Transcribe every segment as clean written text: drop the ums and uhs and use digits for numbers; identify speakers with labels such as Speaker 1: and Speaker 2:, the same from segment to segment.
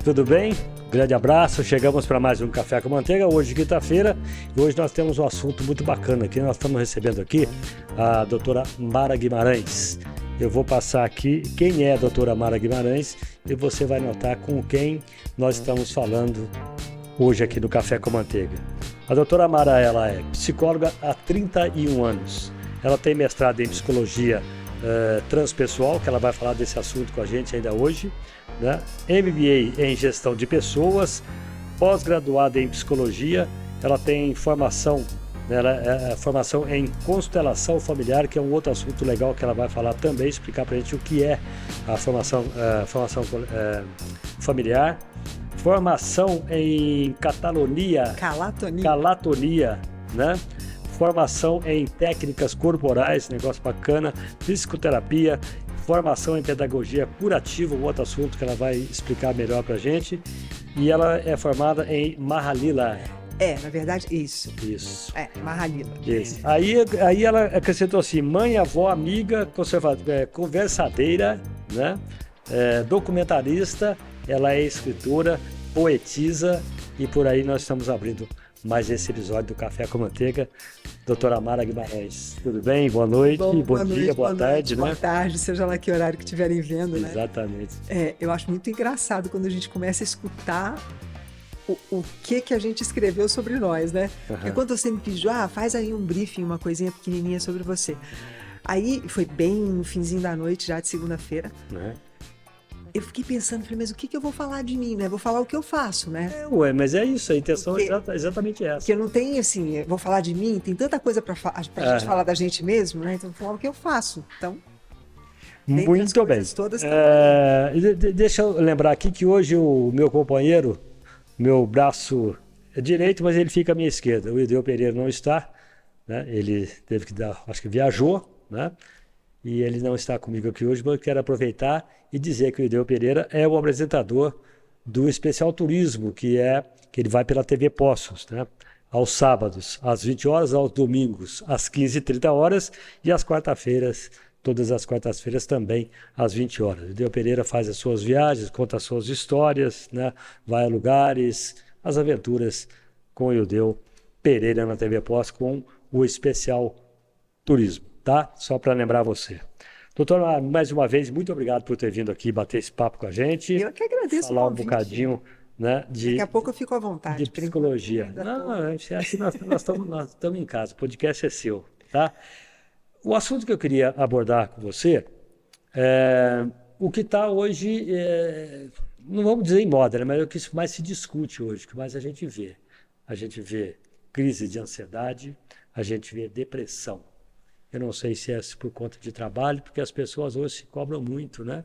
Speaker 1: tudo bem? Grande abraço, chegamos para mais um Café com Manteiga, hoje quinta-feira, e hoje nós temos um assunto muito bacana aqui, nós estamos recebendo aqui a doutora Mara Guimarães. Eu vou passar aqui quem é a doutora Mara Guimarães e você vai notar com quem nós estamos falando hoje aqui no Café com Manteiga. A doutora Mara, ela é psicóloga há 31 anos, ela tem mestrado em psicologia transpessoal, que ela vai falar desse assunto com a gente ainda hoje, né? MBA em gestão de pessoas, pós-graduada em psicologia, ela tem formação, formação em constelação familiar, que é um outro assunto legal que ela vai falar também, explicar pra gente o que é a formação familiar, formação em calatonia, né? Formação em técnicas corporais, negócio bacana, psicoterapia, formação em pedagogia curativa, um outro assunto que ela vai explicar melhor pra gente. E ela é formada em Mahalila.
Speaker 2: Na verdade, isso. Mahalila.
Speaker 1: Isso. Aí ela acrescentou assim, mãe, avó, amiga, conversadeira, né? Documentarista, ela é escritora, poetisa, e por aí nós estamos abrindo mais esse episódio do Café com Manteiga. Doutora Mara Guimarães, tudo bem? Boa noite, bom dia, boa tarde, né?
Speaker 2: Boa tarde, seja lá que horário que estiverem vendo, né?
Speaker 1: Exatamente.
Speaker 2: Eu acho muito engraçado quando a gente começa a escutar o que a gente escreveu sobre nós, né? Porque quando você me pediu, faz aí um briefing, uma coisinha pequenininha sobre você. Aí, foi bem no finzinho da noite, já de segunda-feira. Eu fiquei pensando, falei, mas o que eu vou falar de mim, né? Vou falar o que eu faço, né?
Speaker 1: Mas é isso, a intenção é exatamente essa.
Speaker 2: Porque eu não tenho, assim, vou falar de mim, tem tanta coisa pra gente falar da gente mesmo, né? Então, vou falar o que eu faço. Então,
Speaker 1: muito bem.
Speaker 2: Todas
Speaker 1: deixa eu lembrar aqui que hoje o meu companheiro, meu braço é direito, mas ele fica à minha esquerda. O Ideu Pereira não está, né? Ele teve que acho que viajou, né? E ele não está comigo aqui hoje, mas eu quero aproveitar e dizer que o Ideu Pereira é o apresentador do Especial Turismo, que ele vai pela TV Poços, né? Aos sábados, às 20 horas, aos domingos, às 15h30, e às quarta-feiras, todas as quartas-feiras também, às 20 horas. O Ideu Pereira faz as suas viagens, conta as suas histórias, né? Vai a lugares, as aventuras com o Ideu Pereira na TV Poços, com o Especial Turismo. Tá? Só para lembrar você. Doutora, mais uma vez, muito obrigado por ter vindo aqui bater esse papo com a gente.
Speaker 2: Eu que agradeço.
Speaker 1: Falar um bocadinho, né,
Speaker 2: daqui a pouco eu fico à vontade.
Speaker 1: De psicologia. Acho que nós estamos em casa, o podcast é seu. Tá? O assunto que eu queria abordar com você é o que está hoje, não vamos dizer em moda, né, mas é o que mais se discute hoje, o que mais a gente vê. A gente vê crise de ansiedade, a gente vê depressão. Eu não sei se é por conta de trabalho, porque as pessoas hoje se cobram muito, né?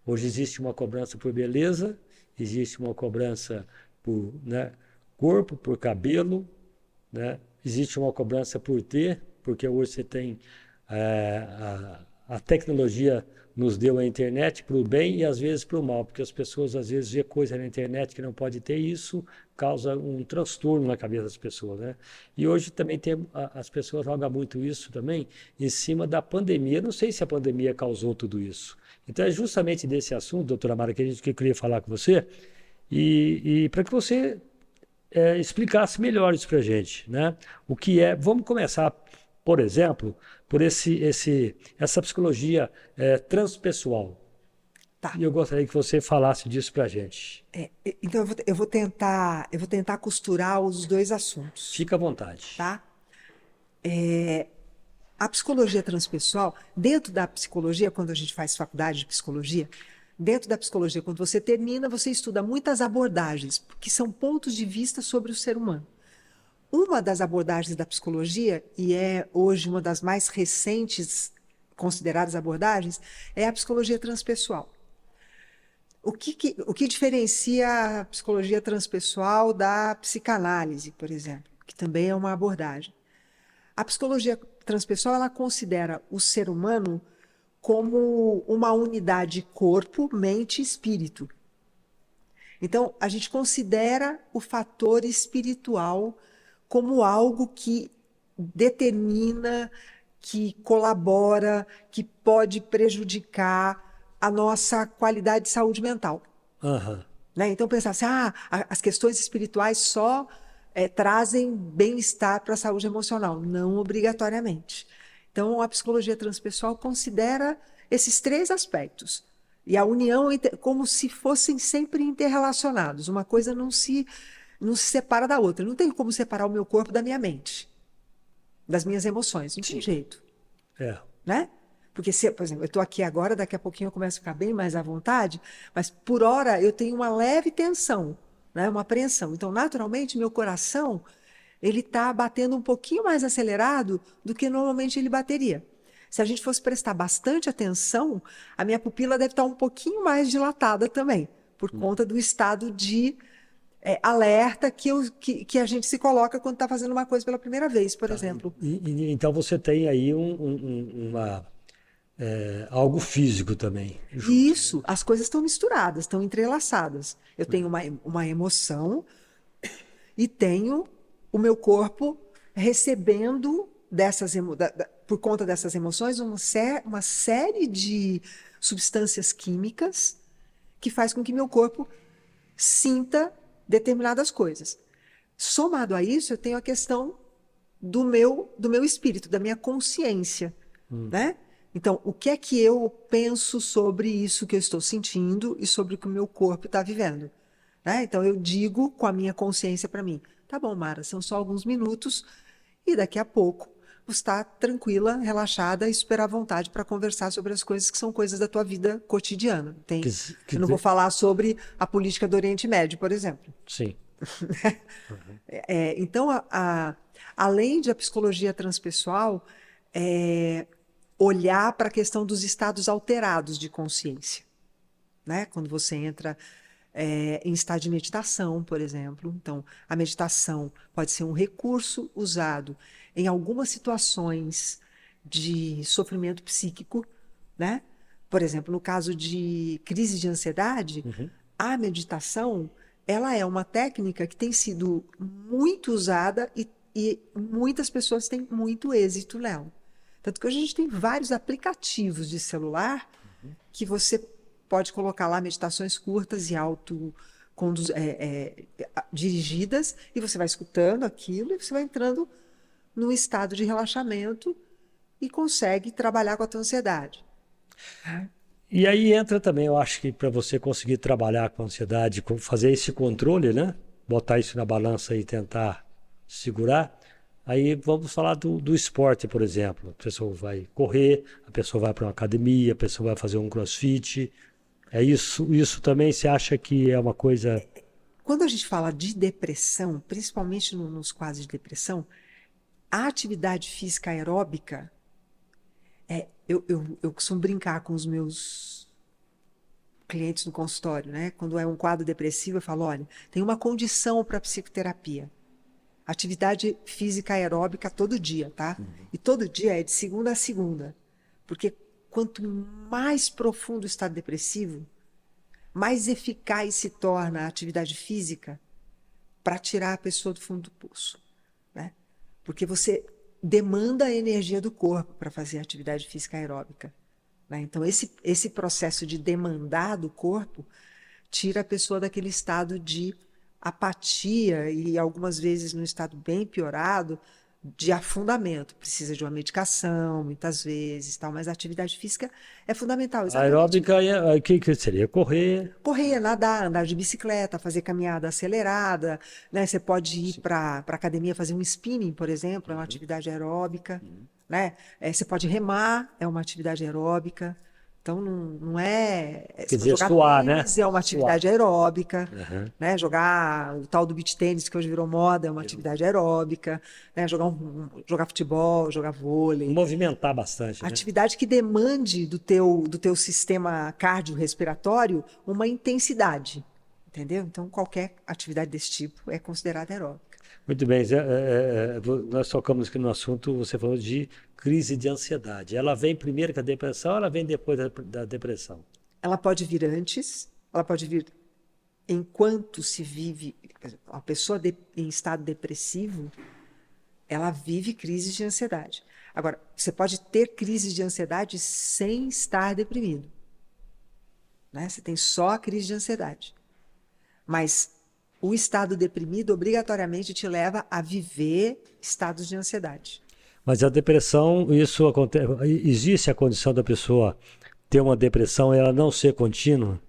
Speaker 1: Hoje existe uma cobrança por beleza, existe uma cobrança por, né, corpo, por cabelo, né? Existe uma cobrança por ter, porque hoje você tem a tecnologia nos deu a internet para o bem e às vezes para o mal, porque as pessoas às vezes vê coisa na internet que não pode ter, e isso causa um transtorno na cabeça das pessoas, né? E hoje também as pessoas jogam muito isso também em cima da pandemia. Não sei se a pandemia causou tudo isso. Então é justamente desse assunto, doutora Mara, que eu queria falar com você, e para que você explicasse melhor isso para a gente, né? O que é, vamos começar, por exemplo, por essa psicologia transpessoal.
Speaker 2: Tá.
Speaker 1: E eu gostaria que você falasse disso para a gente.
Speaker 2: Então eu vou tentar costurar os dois assuntos.
Speaker 1: Fica à vontade.
Speaker 2: Tá? A psicologia transpessoal, dentro da psicologia, quando a gente faz faculdade de psicologia, dentro da psicologia, quando você termina, você estuda muitas abordagens, que são pontos de vista sobre o ser humano. Uma das abordagens da psicologia, e é hoje uma das mais recentes consideradas abordagens, é a psicologia transpessoal. O que diferencia a psicologia transpessoal da psicanálise, por exemplo, que também é uma abordagem? A psicologia transpessoal, ela considera o ser humano como uma unidade corpo, mente e espírito. Então, a gente considera o fator espiritual como algo que determina, que colabora, que pode prejudicar a nossa qualidade de saúde mental. Né? Então, pensar assim, as questões espirituais só trazem bem-estar para a saúde emocional. Não obrigatoriamente. Então, a psicologia transpessoal considera esses 3 aspectos. E a união como se fossem sempre interrelacionados. Uma coisa não se separa da outra. Não tem como separar o meu corpo da minha mente, das minhas emoções. Não tem jeito.
Speaker 1: É.
Speaker 2: Né? Porque, por exemplo, eu estou aqui agora, daqui a pouquinho eu começo a ficar bem mais à vontade, mas por hora eu tenho uma leve tensão, né? Uma apreensão. Então, naturalmente, meu coração ele está batendo um pouquinho mais acelerado do que normalmente ele bateria. Se a gente fosse prestar bastante atenção, a minha pupila deve estar um pouquinho mais dilatada também, por conta do estado de alerta que a gente se coloca quando está fazendo uma coisa pela primeira vez, por exemplo.
Speaker 1: Então você tem aí algo físico também. Junto.
Speaker 2: Isso, as coisas estão misturadas, estão entrelaçadas. Eu tenho uma emoção e tenho o meu corpo recebendo por conta dessas emoções uma série de substâncias químicas que faz com que meu corpo sinta determinadas coisas. Somado a isso, eu tenho a questão do meu espírito, da minha consciência, né? Então, o que é que eu penso sobre isso que eu estou sentindo e sobre o que o meu corpo está vivendo? Né? Então, eu digo com a minha consciência para mim, tá bom, Mara, são só alguns minutos e daqui a pouco você está tranquila, relaxada e super à vontade para conversar sobre as coisas que são coisas da tua vida cotidiana. Eu não vou falar sobre a política do Oriente Médio, por exemplo.
Speaker 1: Sim.
Speaker 2: Então, além de a psicologia transpessoal, olhar para a questão dos estados alterados de consciência, né? Quando você entra em estado de meditação, por exemplo. Então, a meditação pode ser um recurso usado em algumas situações de sofrimento psíquico, né? Por exemplo, no caso de crise de ansiedade, a meditação ela é uma técnica que tem sido muito usada e muitas pessoas têm muito êxito nela. Tanto que hoje a gente tem vários aplicativos de celular que você pode colocar lá meditações curtas e dirigidas, e você vai escutando aquilo e você vai entrando num estado de relaxamento e consegue trabalhar com a tua ansiedade.
Speaker 1: E aí entra também, eu acho que para você conseguir trabalhar com a ansiedade, fazer esse controle, né? Botar isso na balança e tentar segurar. Aí vamos falar do esporte, por exemplo. A pessoa vai correr, a pessoa vai para uma academia, a pessoa vai fazer um crossfit. É isso também você acha que é uma coisa...
Speaker 2: Quando a gente fala de depressão, principalmente nos quadros de depressão, a atividade física aeróbica, eu costumo brincar com os meus clientes no consultório, né? Quando é um quadro depressivo, eu falo, olha, tem uma condição para psicoterapia. Atividade física aeróbica todo dia, tá? E todo dia é de segunda a segunda. Porque quanto mais profundo o estado depressivo, mais eficaz se torna a atividade física para tirar a pessoa do fundo do poço, né? Porque você demanda a energia do corpo para fazer a atividade física aeróbica, né? Então, esse processo de demandar do corpo tira a pessoa daquele estado de apatia e, algumas vezes, num estado bem piorado, de afundamento. Precisa de uma medicação, muitas vezes, tal, mas a atividade física é fundamental.
Speaker 1: A aeróbica, o que seria? Correr?
Speaker 2: Correr, nadar, andar de bicicleta, fazer caminhada acelerada, né? Você pode ir para a academia fazer um spinning, por exemplo, é uma atividade aeróbica, né? Você pode remar, é uma atividade aeróbica. Então, não é...
Speaker 1: Quer dizer,
Speaker 2: jogar
Speaker 1: suar,
Speaker 2: tênis
Speaker 1: né?
Speaker 2: é uma atividade aeróbica,
Speaker 1: Uhum.
Speaker 2: né? Jogar o tal do beach tênis, que hoje virou moda, é uma atividade aeróbica, né? Jogar futebol, jogar vôlei.
Speaker 1: Movimentar bastante, né?
Speaker 2: Atividade que demande do teu sistema cardiorrespiratório uma intensidade, entendeu? Então, qualquer atividade desse tipo é considerada aeróbica.
Speaker 1: Muito bem, nós tocamos aqui no assunto, você falou de crise de ansiedade. Ela vem primeiro com a depressão ou ela vem depois da depressão?
Speaker 2: Ela pode vir antes, ela pode vir enquanto se vive, a pessoa em estado depressivo, ela vive crises de ansiedade. Agora, você pode ter crises de ansiedade sem estar deprimido, né? Você tem só a crise de ansiedade. Mas o estado deprimido obrigatoriamente te leva a viver estados de ansiedade.
Speaker 1: Mas a depressão, isso acontece. Existe a condição da pessoa ter uma depressão e ela não ser contínua?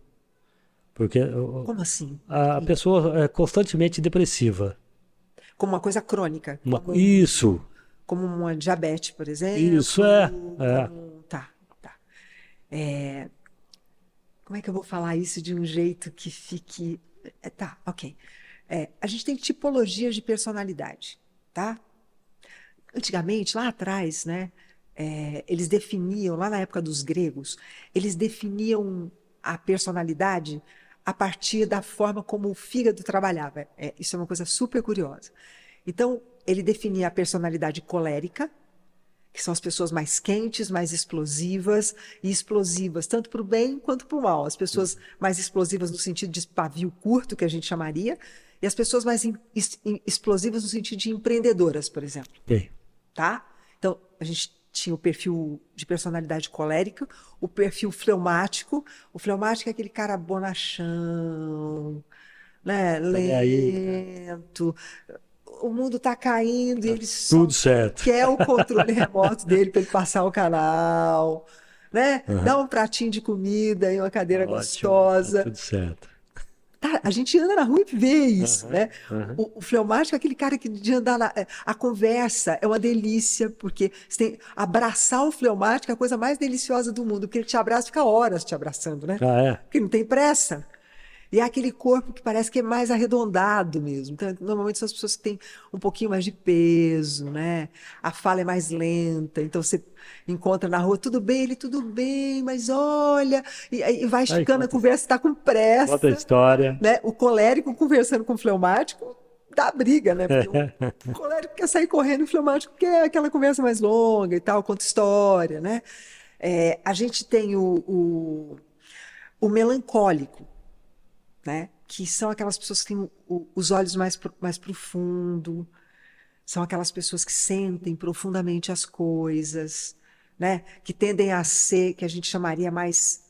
Speaker 1: Porque
Speaker 2: Como assim?
Speaker 1: a pessoa é constantemente depressiva.
Speaker 2: Como uma coisa crônica.
Speaker 1: Isso,
Speaker 2: Como uma diabetes, por exemplo.
Speaker 1: isso é.
Speaker 2: Tá, tá. Como é que eu vou falar isso de um jeito que fique... Tá, ok. A gente tem tipologias de personalidade, tá? Antigamente, lá atrás, né, eles definiam, lá na época dos gregos, eles definiam a personalidade a partir da forma como o fígado trabalhava. Isso é uma coisa super curiosa. Então, ele definia a personalidade colérica, que são as pessoas mais quentes, mais explosivas, e explosivas tanto para o bem quanto para o mal. As pessoas mais explosivas no sentido de pavio curto, que a gente chamaria, e as pessoas mais explosivas no sentido de empreendedoras, por exemplo.
Speaker 1: Okay.
Speaker 2: Tá? Então, a gente tinha o perfil de personalidade colérica, o perfil fleumático. O fleumático é aquele cara bonachão, né? Lento. O mundo está caindo e ele só
Speaker 1: Tudo certo.
Speaker 2: quer o controle remoto dele para ele passar o canal, né? Dá um pratinho de comida e uma cadeira gostosa.
Speaker 1: Tá tudo certo.
Speaker 2: Tá, a gente anda na rua e vê isso, né? O fleumático é aquele cara que de andar a conversa é uma delícia, porque você tem, abraçar o fleumático é a coisa mais deliciosa do mundo, porque ele te abraça e fica horas te abraçando, né? Porque não tem pressa. E é aquele corpo que parece que é mais arredondado mesmo. Então, normalmente são as pessoas que têm um pouquinho mais de peso, né? A fala é mais lenta. Então, você encontra na rua, tudo bem, ele, tudo bem, mas olha... E vai esticando a conversa, está com pressa.
Speaker 1: Conta a história.
Speaker 2: Né? O colérico conversando com o fleumático dá briga, né? Porque o colérico quer sair correndo e o fleumático quer aquela conversa mais longa e tal, conta história, né? A gente tem o melancólico, né? Que são aquelas pessoas que têm os olhos mais profundo, são aquelas pessoas que sentem profundamente as coisas, né? Que tendem a ser, que a gente chamaria mais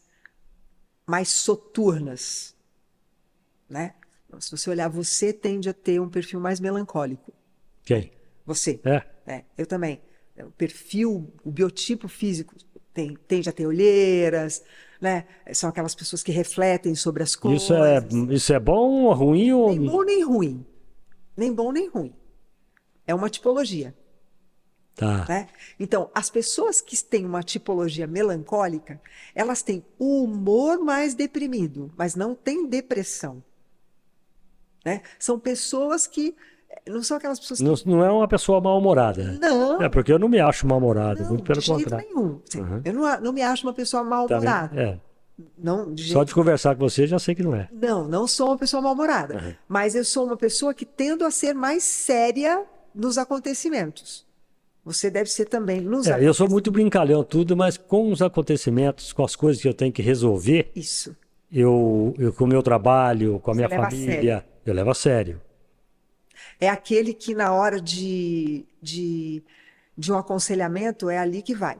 Speaker 2: soturnas, né? Então, se você olhar, você tende a ter um perfil mais melancólico.
Speaker 1: Quem?
Speaker 2: Você. Eu também. O biotipo físico tende a ter olheiras, né? São aquelas pessoas que refletem sobre as coisas.
Speaker 1: Isso é bom ou ruim? Ou...
Speaker 2: Nem bom nem ruim. Nem bom nem ruim. É uma tipologia.
Speaker 1: Tá.
Speaker 2: Né? Então, as pessoas que têm uma tipologia melancólica, elas têm o humor mais deprimido, mas não têm depressão. Né? São pessoas que... Não são aquelas pessoas que...
Speaker 1: Não é uma pessoa mal-humorada.
Speaker 2: Não.
Speaker 1: É porque eu não me acho mal-humorado, muito pelo
Speaker 2: de jeito
Speaker 1: contrário.
Speaker 2: nenhum. Eu não me acho uma pessoa mal-humorada.
Speaker 1: Não, só de conversar com você já sei que não é.
Speaker 2: Não sou uma pessoa mal-humorada. Mas eu sou uma pessoa que tendo a ser mais séria nos acontecimentos. Você deve ser também nos acontecimentos.
Speaker 1: Eu sou muito brincalhão tudo, mas com os acontecimentos, com as coisas que eu tenho que resolver,
Speaker 2: isso.
Speaker 1: Eu com o meu trabalho, com a minha família, eu levo a sério.
Speaker 2: É aquele que na hora de um aconselhamento é ali que vai.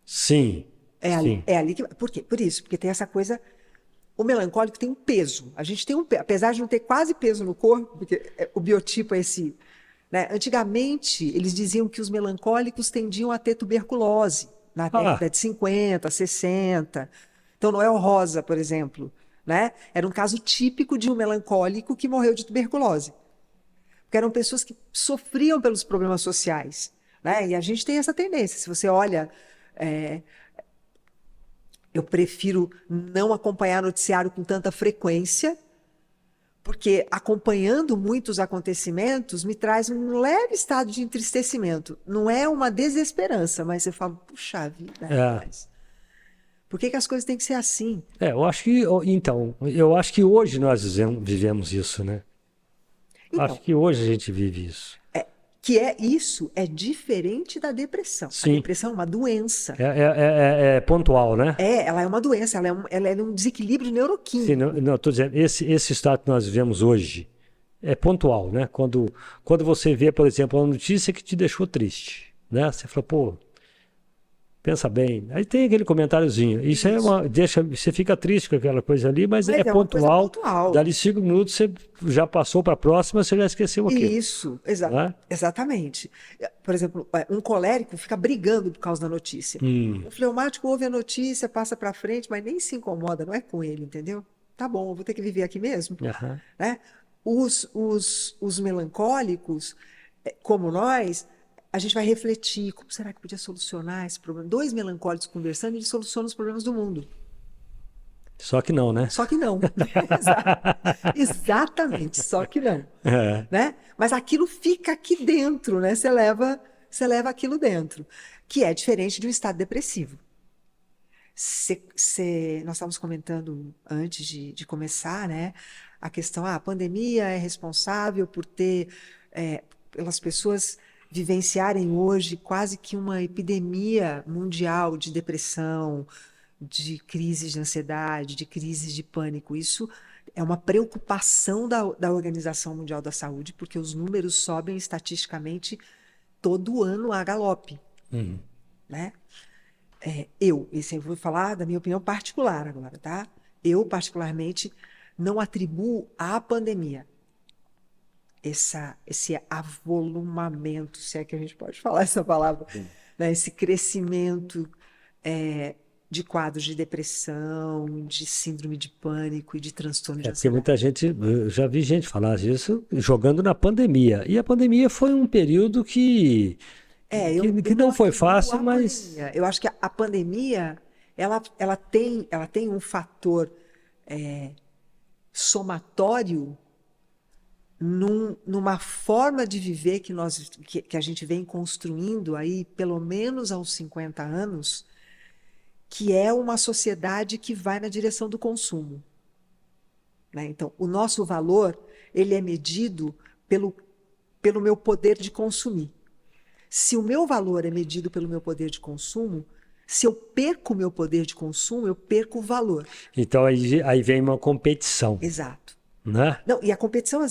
Speaker 1: Sim.
Speaker 2: É ali que vai. Por quê? Por isso, porque tem essa coisa... O melancólico tem um peso. A gente tem apesar de não ter quase peso no corpo, porque o biotipo é esse... Né? Antigamente, eles diziam que os melancólicos tendiam a ter tuberculose, na década de 50, 60. Então, Noel Rosa, por exemplo, né? Era um caso típico de um melancólico que morreu de tuberculose. Porque eram pessoas que sofriam pelos problemas sociais. Né? E a gente tem essa tendência. Se você olha... Eu prefiro não acompanhar noticiário com tanta frequência, porque acompanhando muitos acontecimentos me traz um leve estado de entristecimento. Não é uma desesperança, mas eu falo, puxa vida, rapaz, por que as coisas têm que ser assim?
Speaker 1: Eu acho que hoje nós vivemos isso, né? Então, acho que hoje a gente vive isso.
Speaker 2: Isso é diferente da depressão.
Speaker 1: Sim.
Speaker 2: A depressão é uma doença.
Speaker 1: É pontual, né?
Speaker 2: Ela é uma doença, ela é um desequilíbrio neuroquímico.
Speaker 1: Sim, não, estou dizendo, esse estado que nós vivemos hoje é pontual, né? Quando você vê, por exemplo, uma notícia que te deixou triste, né? Você fala, pô, pensa bem. Aí tem aquele comentáriozinho. Isso é você fica triste com aquela coisa ali, mas é
Speaker 2: uma coisa
Speaker 1: pontual.
Speaker 2: pontual.
Speaker 1: Dali 5 minutos você já passou para a próxima, você já esqueceu aquilo.
Speaker 2: Isso,
Speaker 1: Não é?
Speaker 2: exatamente. Por exemplo, um colérico fica brigando por causa da notícia. O fleumático ouve a notícia, passa para frente, mas nem se incomoda, não é com ele, entendeu? Tá bom, eu vou ter que viver aqui mesmo.
Speaker 1: Aham.
Speaker 2: Né? Os melancólicos, como nós, a gente vai refletir, como será que podia solucionar esse problema? 2 melancólicos conversando, eles solucionam os problemas do mundo.
Speaker 1: Só que não, né?
Speaker 2: Só que não. Exatamente, só que não.
Speaker 1: É.
Speaker 2: Né? Mas aquilo fica aqui dentro, né? Você leva aquilo dentro, que é diferente de um estado depressivo. Nós estávamos comentando antes de começar, né? A questão, a pandemia é responsável por pelas pessoas vivenciarem hoje quase que uma epidemia mundial de depressão, de crises de ansiedade, de crises de pânico. Isso é uma preocupação da Organização Mundial da Saúde, porque os números sobem estatisticamente todo ano a galope. Né? Eu vou falar da minha opinião particular agora, tá? Eu, particularmente, não atribuo à pandemia esse avolumamento, se é que a gente pode falar essa palavra, né? Esse crescimento de quadros de depressão, de síndrome de pânico e de transtorno de
Speaker 1: Porque
Speaker 2: ansiedade.
Speaker 1: muita gente, eu já vi gente falar disso jogando na pandemia. E a pandemia foi um período que não foi fácil, mas...
Speaker 2: Pandemia. Eu acho que a pandemia, ela tem um fator somatório numa forma de viver que a gente vem construindo aí, pelo menos há uns 50 anos, que é uma sociedade que vai na direção do consumo. Né? Então, o nosso valor, ele é medido pelo meu poder de consumir. Se o meu valor é medido pelo meu poder de consumo, se eu perco o meu poder de consumo, eu perco o valor.
Speaker 1: Então aí vem uma competição.
Speaker 2: Exato.
Speaker 1: Né?
Speaker 2: Não, e a competição,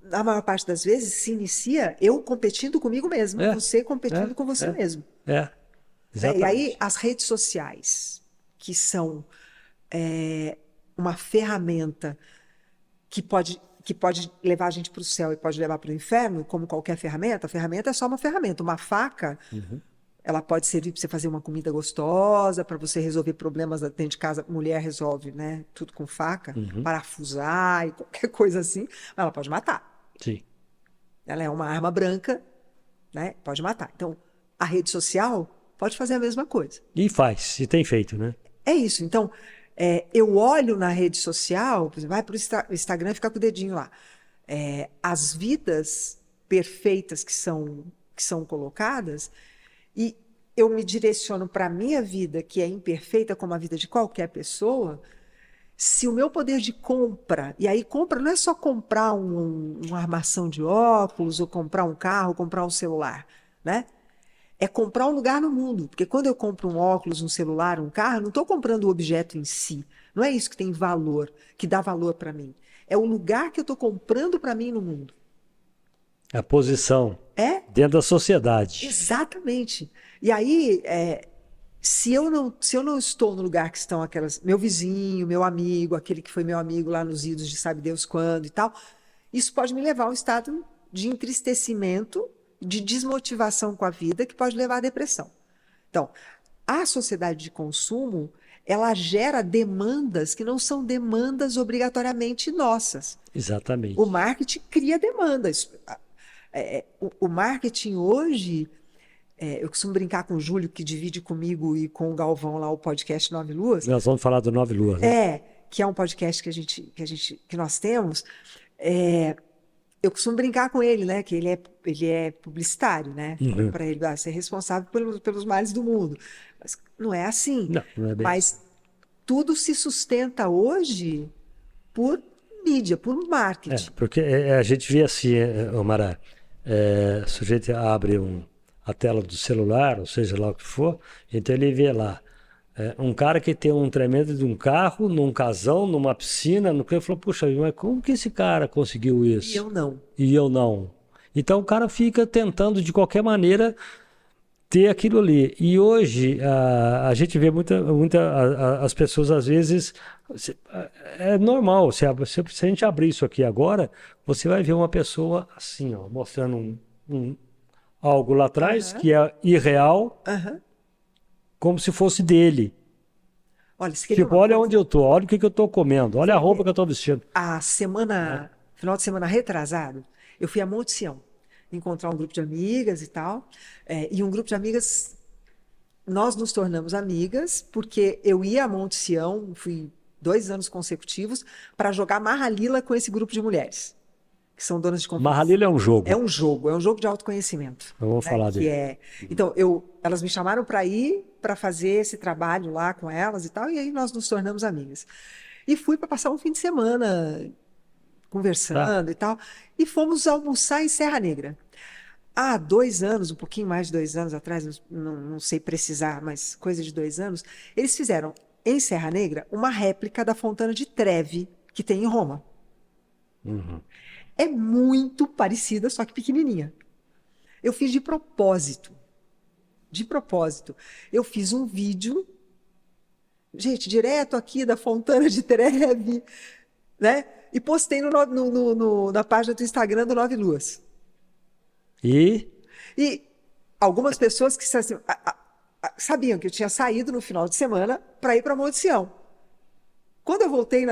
Speaker 2: na maior parte das vezes, se inicia eu competindo comigo mesmo, você competindo com você mesmo.
Speaker 1: Exatamente.
Speaker 2: E aí, as redes sociais, que são uma ferramenta que pode levar a gente para o céu e pode levar para o inferno, como qualquer ferramenta, a ferramenta é só uma ferramenta. Uma faca, ela pode servir para você fazer uma comida gostosa, para você resolver problemas dentro de casa. Mulher resolve, né, tudo com faca, parafusar e qualquer coisa assim, mas ela pode matar.
Speaker 1: Sim.
Speaker 2: Ela é uma arma branca, né, pode matar. Então, a rede social pode fazer a mesma coisa.
Speaker 1: E faz, e tem feito, né?
Speaker 2: É isso. Então, eu olho na rede social, por exemplo, vai para o Instagram e fica com o dedinho lá. As vidas perfeitas que são colocadas, e eu me direciono para a minha vida, que é imperfeita como a vida de qualquer pessoa. Se o meu poder de compra, e aí compra não é só comprar uma armação de óculos, ou comprar um carro, ou comprar um celular, né? É comprar um lugar no mundo. Porque quando eu compro um óculos, um celular, um carro, eu não estou comprando o objeto em si. Não é isso que tem valor, que dá valor para mim. É o lugar que eu estou comprando para mim no mundo.
Speaker 1: A posição dentro da sociedade.
Speaker 2: Exatamente. E aí, se eu não estou no lugar que estão meu vizinho, meu amigo, aquele que foi meu amigo lá nos idos de sabe Deus quando e tal, isso pode me levar a um estado de entristecimento, de desmotivação com a vida, que pode levar à depressão. Então, a sociedade de consumo, ela gera demandas que não são demandas obrigatoriamente nossas.
Speaker 1: Exatamente.
Speaker 2: O marketing cria demandas. O marketing hoje, eu costumo brincar com o Júlio, que divide comigo e com o Galvão lá o podcast Nove Luas.
Speaker 1: Nós vamos falar do Nove Luas, né?
Speaker 2: Que é um podcast que nós temos. Eu costumo brincar com ele, né? Que ele é publicitário, né? Para ele ser responsável pelos males do mundo. Mas não é assim.
Speaker 1: Não é bem.
Speaker 2: Mas tudo se sustenta hoje por mídia, por marketing.
Speaker 1: Porque a gente vê assim, Omara, o sujeito abre a tela do celular, ou seja lá o que for, então ele vê lá um cara que tem um tremendo de um carro, num casão, numa piscina, no que ele falou, puxa, mas como que esse cara conseguiu isso?
Speaker 2: E eu não.
Speaker 1: E eu não. Então o cara fica tentando de qualquer maneira ter aquilo ali. E hoje a gente vê as pessoas às vezes é normal. Se a gente abrir isso aqui agora, você vai ver uma pessoa assim, ó, mostrando algo lá atrás
Speaker 2: Aham.
Speaker 1: que é irreal,
Speaker 2: Aham.
Speaker 1: como se fosse dele.
Speaker 2: Olha, você quer ver
Speaker 1: Tipo,
Speaker 2: uma
Speaker 1: olha
Speaker 2: coisa?
Speaker 1: onde eu tô, olha o que eu tô comendo, olha a
Speaker 2: Você
Speaker 1: roupa
Speaker 2: vê,
Speaker 1: que eu tô vestindo. Né?
Speaker 2: final de semana retrasado, eu fui a Monte Sião encontrar um grupo de amigas e tal. E um grupo de amigas, nós nos tornamos amigas porque eu ia a Monte Sião, fui 2 anos consecutivos, para jogar Marra-Lila com esse grupo de mulheres, que são donas de companhia.
Speaker 1: Marralilha é um jogo.
Speaker 2: É um jogo de autoconhecimento,
Speaker 1: Eu vou
Speaker 2: né?
Speaker 1: falar
Speaker 2: Que
Speaker 1: dele.
Speaker 2: é, então elas me chamaram para ir para fazer esse trabalho lá com elas e tal, e aí nós nos tornamos amigas. E fui para passar um fim de semana
Speaker 1: Tá?
Speaker 2: conversando e tal, e fomos almoçar em Serra Negra. Há 2 anos, um pouquinho mais de 2 anos atrás, não sei precisar, mas coisa de 2 anos, eles fizeram em Serra Negra uma réplica da Fontana de Trevi que tem em Roma.
Speaker 1: Uhum.
Speaker 2: É muito parecida, só que pequenininha. Eu fiz de propósito. De propósito. Eu fiz um vídeo, gente, direto aqui da Fontana de Trevi, né? E postei na página do Instagram do Nove Luas.
Speaker 1: E
Speaker 2: E algumas pessoas que sabiam que eu tinha saído no final de semana para ir para Monte Sião. Quando eu voltei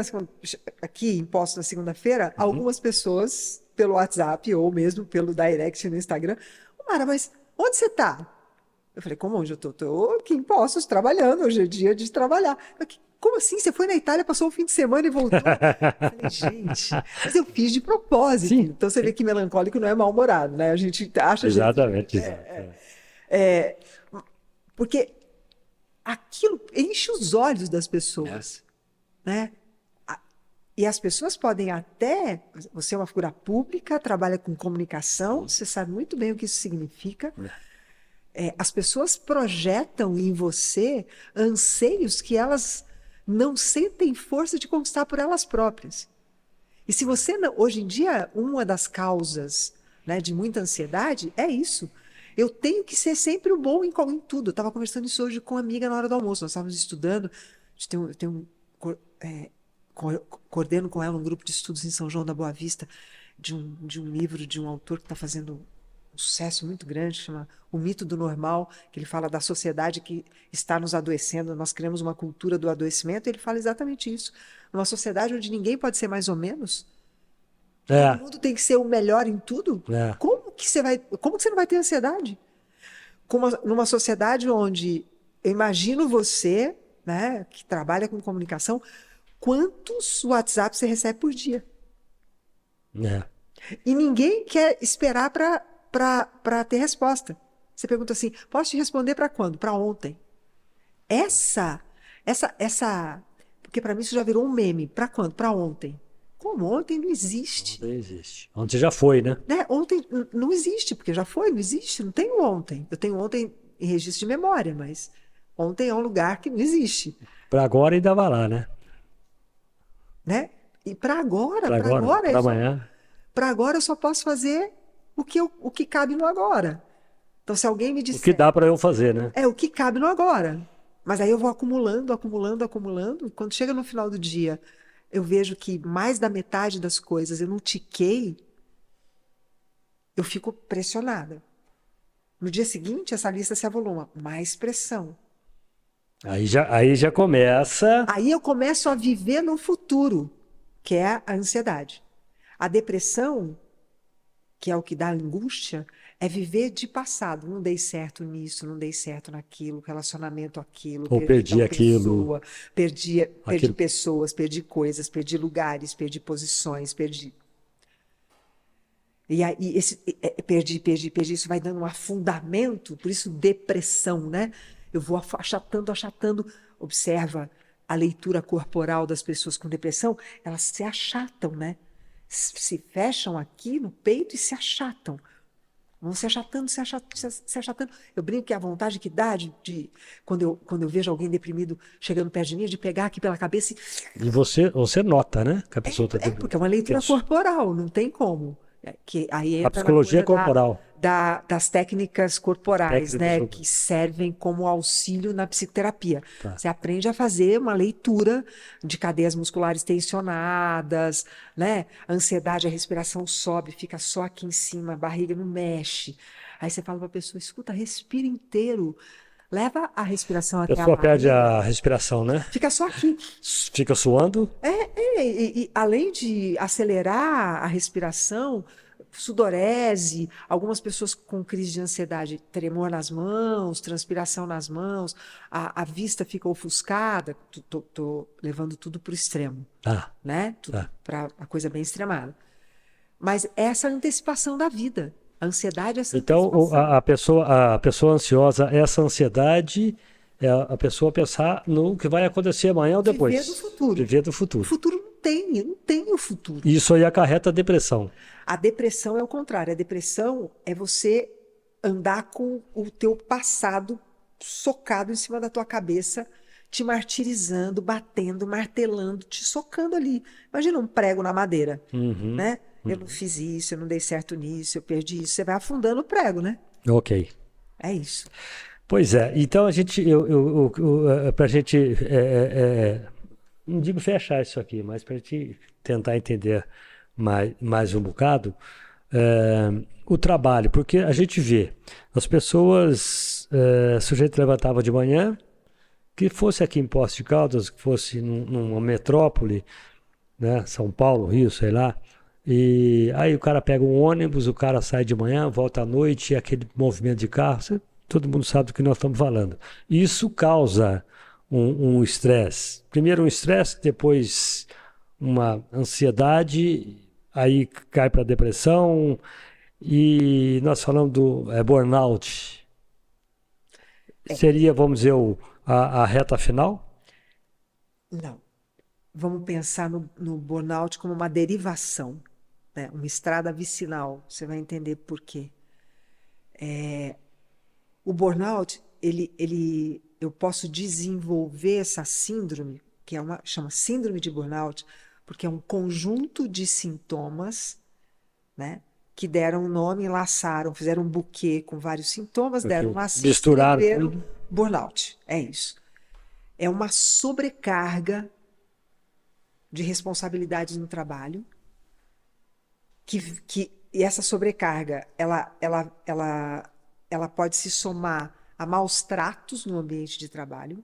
Speaker 2: aqui em Poços na segunda-feira,
Speaker 1: uhum.
Speaker 2: algumas pessoas, pelo WhatsApp ou mesmo pelo direct no Instagram, Mara, mas onde você está? Eu falei, como onde eu estou? Estou aqui em Poços, trabalhando, hoje é dia de trabalhar. Como assim? Você foi na Itália, passou um fim de semana e voltou? Eu falei, gente, mas eu fiz de propósito.
Speaker 1: Sim,
Speaker 2: Então você vê
Speaker 1: sim.
Speaker 2: que melancólico não é mal-humorado, né? A gente acha jeito de...
Speaker 1: Exatamente, exato.
Speaker 2: É, porque aquilo enche os olhos das
Speaker 1: É.
Speaker 2: pessoas, né? E as pessoas podem até. Você é uma figura pública, trabalha com comunicação, você sabe muito bem o que isso significa. As pessoas projetam em você anseios que elas não sentem força de conquistar por elas próprias. E se você não, hoje em dia, uma das causas, né, de muita ansiedade é isso. Eu tenho que ser sempre o bom em tudo. Eu estava conversando isso hoje com uma amiga na hora do almoço. Nós estávamos estudando, coordeno com ela um grupo de estudos em São João da Boa Vista de um livro de um autor que está fazendo um sucesso muito grande, chama O Mito do Normal, que ele fala da sociedade que está nos adoecendo. Nós criamos uma cultura do adoecimento e ele fala exatamente isso. Numa sociedade onde ninguém pode ser mais ou menos, que todo
Speaker 1: É,
Speaker 2: mundo tem que ser o melhor em tudo,
Speaker 1: é.
Speaker 2: como que você não vai ter ansiedade? Numa sociedade onde eu imagino você, né, que trabalha com comunicação, quantos WhatsApp você recebe por dia?
Speaker 1: É.
Speaker 2: E ninguém quer esperar para ter resposta. Você pergunta assim: posso te responder para quando? Para ontem. Essa, porque para mim isso já virou um meme. Para quando? Para ontem. Como ontem não existe,
Speaker 1: Ontem existe. Ontem já foi, né?
Speaker 2: né? Ontem não existe, porque já foi, não existe, não tenho ontem. Eu tenho ontem em registro de memória, mas ontem é um lugar que não existe,
Speaker 1: Para agora ainda vai lá, né?
Speaker 2: né? E
Speaker 1: Para agora, para amanhã.
Speaker 2: para agora eu só posso fazer o que cabe no agora. Então, se alguém me
Speaker 1: O que
Speaker 2: disser,
Speaker 1: dá para eu fazer, né?
Speaker 2: o que cabe no agora. Mas aí eu vou acumulando, acumulando, acumulando. Quando chega no final do dia, eu vejo que mais da metade das coisas eu não tiquei, eu fico pressionada. No dia seguinte, essa lista se avoluma. Mais pressão.
Speaker 1: Aí já começa.
Speaker 2: Aí eu começo a viver no futuro, que é a ansiedade. A depressão, que é o que dá angústia, é viver de passado. Não dei certo nisso, não dei certo naquilo, relacionamento aquilo,
Speaker 1: Ou
Speaker 2: perdi
Speaker 1: perdi
Speaker 2: tal
Speaker 1: aquilo,
Speaker 2: pessoa, perdi
Speaker 1: aquilo.
Speaker 2: pessoas, perdi coisas, perdi lugares, perdi posições, perdi. E aí perdi, isso vai dando um afundamento, por isso depressão, né? Eu vou achatando, achatando. Observa a leitura corporal das pessoas com depressão, elas se achatam, né? Se fecham aqui no peito e se achatam. Vão se achatando, se achatando. Eu brinco que a vontade que dá quando eu vejo alguém deprimido chegando perto de mim, de pegar aqui pela cabeça e...
Speaker 1: E você nota, né? Que a pessoa está
Speaker 2: porque é uma leitura corporal, não tem como. Que aí
Speaker 1: A
Speaker 2: entra na
Speaker 1: psicologia
Speaker 2: coisa
Speaker 1: corporal.
Speaker 2: das técnicas corporais,
Speaker 1: Técnicas
Speaker 2: né,
Speaker 1: corporais.
Speaker 2: que servem como auxílio na psicoterapia.
Speaker 1: Tá.
Speaker 2: Você aprende a fazer uma leitura de cadeias musculares tensionadas, né? A ansiedade, a respiração sobe, fica só aqui em cima, a barriga não mexe. Aí você fala para a pessoa, escuta, respira inteiro, leva a respiração
Speaker 1: A
Speaker 2: até a
Speaker 1: pessoa perde
Speaker 2: barriga,
Speaker 1: a respiração, né?
Speaker 2: fica só aqui.
Speaker 1: Fica suando.
Speaker 2: E além de acelerar a respiração, sudorese, algumas pessoas com crise de ansiedade, tremor nas mãos, transpiração nas mãos, a vista fica ofuscada, tô levando tudo para o extremo,
Speaker 1: Tá,
Speaker 2: né? Tudo
Speaker 1: tá.
Speaker 2: para a coisa bem extremada. Mas essa antecipação da vida, a ansiedade é essa
Speaker 1: Então,
Speaker 2: antecipação.
Speaker 1: a pessoa ansiosa, essa ansiedade é a pessoa pensar no que vai acontecer amanhã ou depois.
Speaker 2: Viver do futuro.
Speaker 1: Viver do
Speaker 2: O
Speaker 1: futuro.
Speaker 2: futuro não tem o futuro.
Speaker 1: Isso aí acarreta a depressão.
Speaker 2: A depressão é o contrário. A depressão é você andar com o teu passado socado em cima da tua cabeça, te martirizando, batendo, martelando, te socando ali. Imagina um prego na madeira,
Speaker 1: Uhum.
Speaker 2: né? Eu não fiz isso, eu não dei certo nisso, eu perdi isso. Você vai afundando o prego, né?
Speaker 1: Ok.
Speaker 2: É isso.
Speaker 1: Pois é. Então, a gente, para a gente, não digo fechar isso aqui, mas para a gente tentar entender mais um bocado, o trabalho, porque a gente vê as pessoas, o sujeito levantava de manhã, que fosse aqui em Poços de Caldas, que fosse numa metrópole, né, São Paulo, Rio, sei lá, e aí o cara pega um ônibus, o cara sai de manhã, volta à noite, e aquele movimento de carro, todo mundo sabe do que nós estamos falando. Isso causa um estresse. Primeiro um estresse, depois uma ansiedade, aí cai para depressão, e nós falamos do burnout. Seria, vamos dizer, a reta final?
Speaker 2: Não. Vamos pensar no burnout como uma derivação, né? Uma estrada vicinal. Você vai entender por quê. O burnout, eu posso desenvolver essa síndrome, que chama síndrome de burnout, porque é um conjunto de sintomas, né, que deram um nome, enlaçaram, fizeram um buquê com vários sintomas, deram um laço,
Speaker 1: Misturaram
Speaker 2: escreveram
Speaker 1: tudo.
Speaker 2: burnout. É isso. É uma sobrecarga de responsabilidades no trabalho, e essa sobrecarga, ela pode se somar a maus tratos no ambiente de trabalho,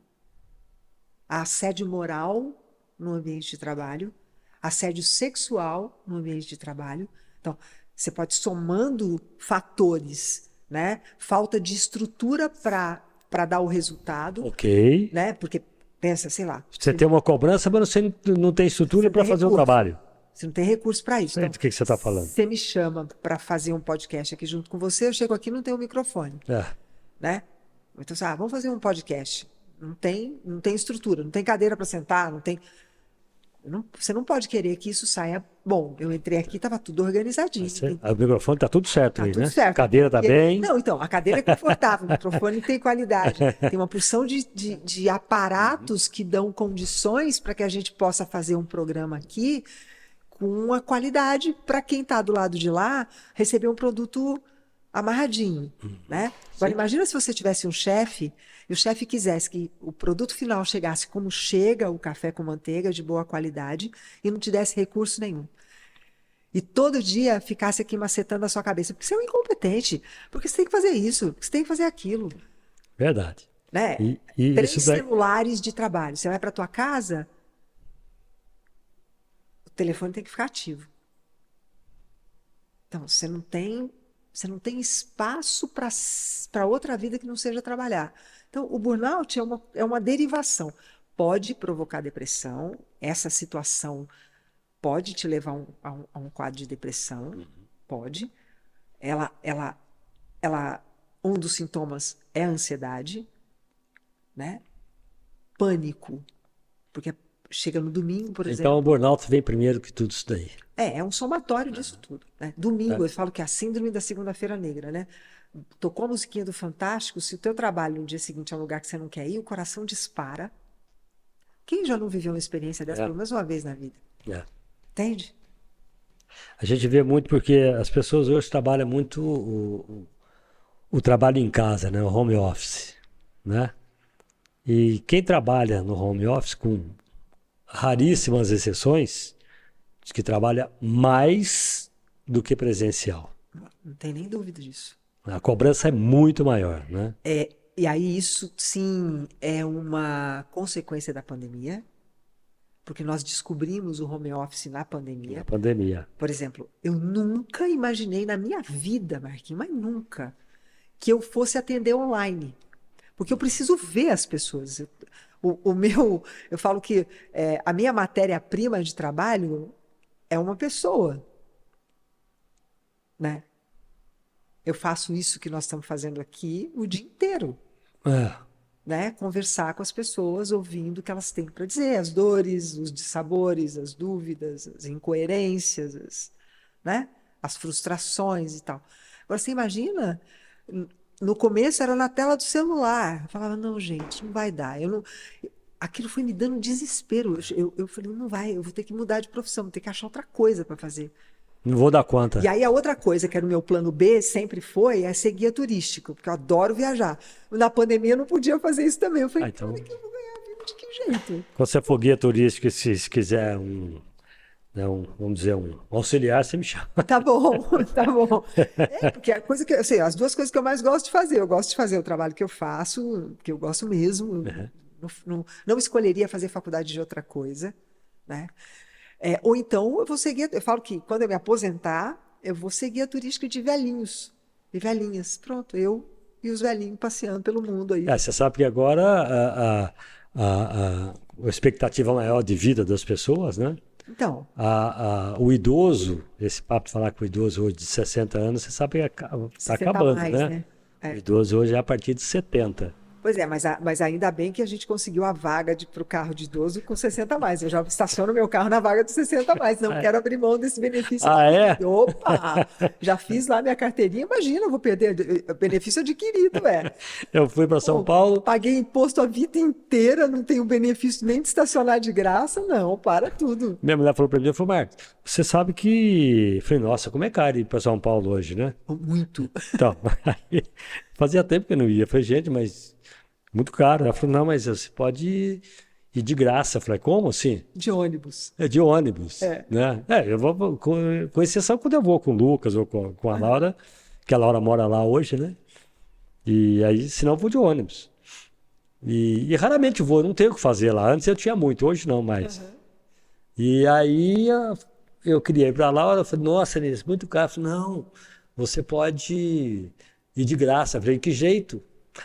Speaker 2: a assédio moral no ambiente de trabalho, assédio sexual no ambiente de trabalho. Então, você pode somando fatores, né? Falta de estrutura para dar o resultado,
Speaker 1: Ok.
Speaker 2: né? Porque pensa, sei lá,
Speaker 1: Você tem uma cobrança, mas você não tem estrutura para fazer o trabalho.
Speaker 2: você não tem recurso para isso.
Speaker 1: Então, do que você está falando?
Speaker 2: Você me chama para fazer um podcast aqui junto com você, eu chego aqui e não tenho microfone, né? Então, vamos fazer um podcast. Não tem estrutura, não tem cadeira para sentar, não tem. Você não pode querer que isso saia. Bom, eu entrei aqui, estava tudo organizadinho.
Speaker 1: O microfone está tudo certo
Speaker 2: Tá
Speaker 1: aí,
Speaker 2: tudo
Speaker 1: né?
Speaker 2: certo.
Speaker 1: A cadeira está bem.
Speaker 2: Não, então, a cadeira é confortável, o microfone tem qualidade. Tem uma porção de aparatos que dão condições para que a gente possa fazer um programa aqui com uma qualidade para quem está do lado de lá receber um produto amarradinho, né? Agora, imagina se você tivesse um chefe e o chefe quisesse que o produto final chegasse como chega o café com manteiga de boa qualidade e não te desse recurso nenhum. E todo dia ficasse aqui macetando a sua cabeça, porque você é um incompetente, porque você tem que fazer isso, porque você tem que fazer aquilo,
Speaker 1: Verdade.
Speaker 2: né?
Speaker 1: E
Speaker 2: 3
Speaker 1: isso daí...
Speaker 2: celulares de trabalho. Você vai para tua casa, o telefone tem que ficar ativo. Então, você não tem espaço para outra vida que não seja trabalhar. Então, o burnout é uma derivação. Pode provocar depressão, essa situação pode te levar a um quadro de depressão, pode. Um dos sintomas é a ansiedade, né? Pânico, porque chega no domingo, por exemplo.
Speaker 1: Então o burnout vem primeiro que tudo isso daí.
Speaker 2: É um somatório disso tudo, né? Domingo, eu falo que é a síndrome da segunda-feira negra, né? Tocou a musiquinha do Fantástico, se o teu trabalho no dia seguinte é um lugar que você não quer ir, o coração dispara. Quem já não viveu uma experiência dessa pelo menos uma vez na vida? Entende?
Speaker 1: A gente vê muito porque as pessoas hoje trabalham muito o trabalho em casa, né? O home office, né? E quem trabalha no home office, com raríssimas exceções, diz que trabalha mais do que presencial.
Speaker 2: Não tem nem dúvida disso.
Speaker 1: A cobrança é muito maior, né?
Speaker 2: E aí isso sim é uma consequência da pandemia, porque nós descobrimos o home office na
Speaker 1: Na
Speaker 2: pandemia.
Speaker 1: pandemia.
Speaker 2: Por exemplo, eu nunca imaginei na minha vida, Marquinhos, mas nunca, que eu fosse atender online. Porque eu preciso ver as pessoas. Eu falo que a minha matéria-prima de trabalho é uma pessoa, né? Eu faço isso que nós estamos fazendo aqui o dia inteiro,
Speaker 1: É,
Speaker 2: né? Conversar com as pessoas, ouvindo o que elas têm para dizer, as dores, os dissabores, as dúvidas, as incoerências, né? As frustrações e tal. Agora, você imagina, no começo era na tela do celular. Eu falava, não, gente, não vai dar. Aquilo foi me dando desespero. Eu falei, não vai, eu vou ter que mudar de profissão, vou ter que achar outra coisa para fazer.
Speaker 1: não vou dar
Speaker 2: E
Speaker 1: conta.
Speaker 2: aí a outra coisa que era o meu plano B, sempre foi, é ser guia turístico, porque eu adoro viajar. Na pandemia eu não podia fazer isso também. Eu falei,
Speaker 1: Então,
Speaker 2: cara, que eu vou ganhar a vida de que jeito?
Speaker 1: quando você for guia turístico, se quiser né, vamos dizer, um auxiliar, você me chama.
Speaker 2: Tá bom, tá bom. Porque a coisa que, assim, as duas coisas que eu mais gosto de fazer, eu gosto de fazer o trabalho que eu faço, que eu gosto mesmo, não escolheria fazer faculdade de outra coisa, né? Ou então eu vou seguir, eu falo que quando eu me aposentar, eu vou seguir a turística de velhinhos e velhinhas. Pronto, eu e os velhinhos passeando pelo mundo aí.
Speaker 1: Você sabe que agora a expectativa maior de vida das pessoas, né?
Speaker 2: Então,
Speaker 1: O idoso, esse papo de falar com o idoso hoje de 60 anos, você sabe que está
Speaker 2: você tá
Speaker 1: acabando,
Speaker 2: mais,
Speaker 1: né?
Speaker 2: né?
Speaker 1: O idoso hoje é a partir de 70.
Speaker 2: Pois é, mas ainda bem que a gente conseguiu a vaga para o carro de idoso com 60 a mais. Eu já estaciono meu carro na vaga dos 60 a mais. Não quero abrir mão desse benefício.
Speaker 1: Ah, é?
Speaker 2: Opa! Já fiz lá minha carteirinha. Imagina, eu vou perder benefício adquirido,
Speaker 1: Eu fui para São
Speaker 2: Pô,
Speaker 1: Paulo,
Speaker 2: paguei imposto a vida inteira, não tenho benefício nem de estacionar de graça. Não, para tudo.
Speaker 1: minha mulher falou para mim, falou, Marcos, você sabe que... Eu falei, nossa, como é caro ir para São Paulo hoje, né?
Speaker 2: Muito.
Speaker 1: Então, aí, fazia tempo que eu não ia. Eu falei, gente, mas muito caro. Ela falou, não, mas você pode ir de graça. Eu falei, como assim?
Speaker 2: De ônibus.
Speaker 1: É de ônibus,
Speaker 2: É.
Speaker 1: né? Eu vou, com exceção quando eu vou com o Lucas ou com a Laura, que a Laura mora lá hoje, né? E aí, senão eu vou de ônibus. E raramente vou, não tenho o que fazer lá. Antes eu tinha muito, hoje não mais. E aí eu queria ir para lá, ela falou, nossa, Inês, muito caro. Eu falei, não, você pode ir de graça. Eu falei, que jeito?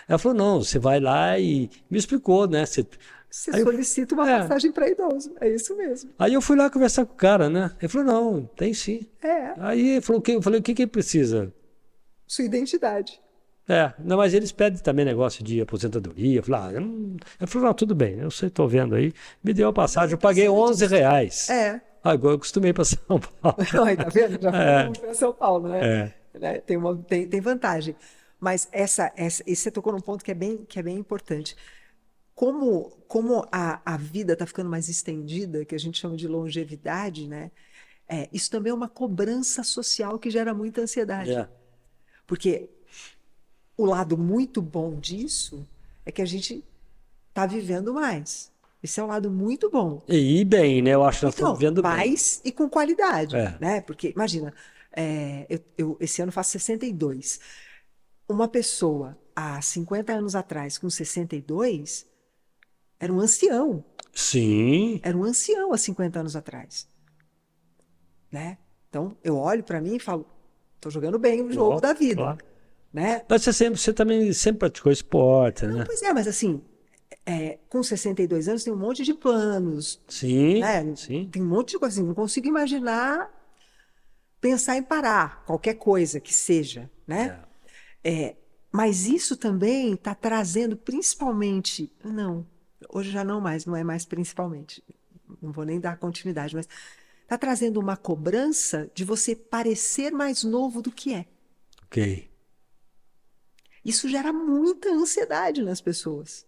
Speaker 1: Ela falou, não, você vai lá e me explicou, né?
Speaker 2: Você
Speaker 1: Aí eu-
Speaker 2: solicita uma
Speaker 1: é.
Speaker 2: passagem para idoso. É isso mesmo.
Speaker 1: Aí eu fui lá conversar com o cara, né? Ele falou, não, tem sim. Aí ele falou, eu falei, o que que ele precisa?
Speaker 2: Sua identidade.
Speaker 1: Não, mas eles pedem também negócio de aposentadoria. Eu falei, eu falei, não, tudo bem, eu sei, tô vendo aí. Me deu a passagem, eu paguei R$ 11. Agora eu costumei para São Paulo.
Speaker 2: Aí, tá vendo? Já fomos para São Paulo, né?
Speaker 1: É.
Speaker 2: Né? Tem vantagem. Mas você tocou num ponto que é bem importante. Como a vida está ficando mais estendida, que a gente chama de longevidade, né? Isso também é uma cobrança social que gera muita ansiedade. Porque o lado muito bom disso é que a gente está vivendo mais. Esse é um lado muito bom.
Speaker 1: E bem, né? Eu acho que nós estamos vendo bem.
Speaker 2: Mais e com qualidade, né? Porque, imagina, eu esse ano faço 62. Uma pessoa há 50 anos atrás, com 62, era um ancião.
Speaker 1: Sim.
Speaker 2: Era um ancião há 50 anos atrás. Né? Então, eu olho para mim e falo, estou jogando bem o jogo da vida.
Speaker 1: Claro.
Speaker 2: Né?
Speaker 1: Mas você também sempre praticou esporte, né?
Speaker 2: Pois é, mas assim, com 62 anos tem um monte de planos.
Speaker 1: Sim,
Speaker 2: Né?
Speaker 1: sim.
Speaker 2: Tem um monte de coisa assim, não consigo imaginar pensar em parar qualquer coisa que seja, né? Mas isso também está trazendo principalmente, não, hoje já não mais, não é mais principalmente, não vou nem dar continuidade, mas está trazendo uma cobrança de você parecer mais novo do que é.
Speaker 1: Ok.
Speaker 2: Isso gera muita ansiedade nas pessoas.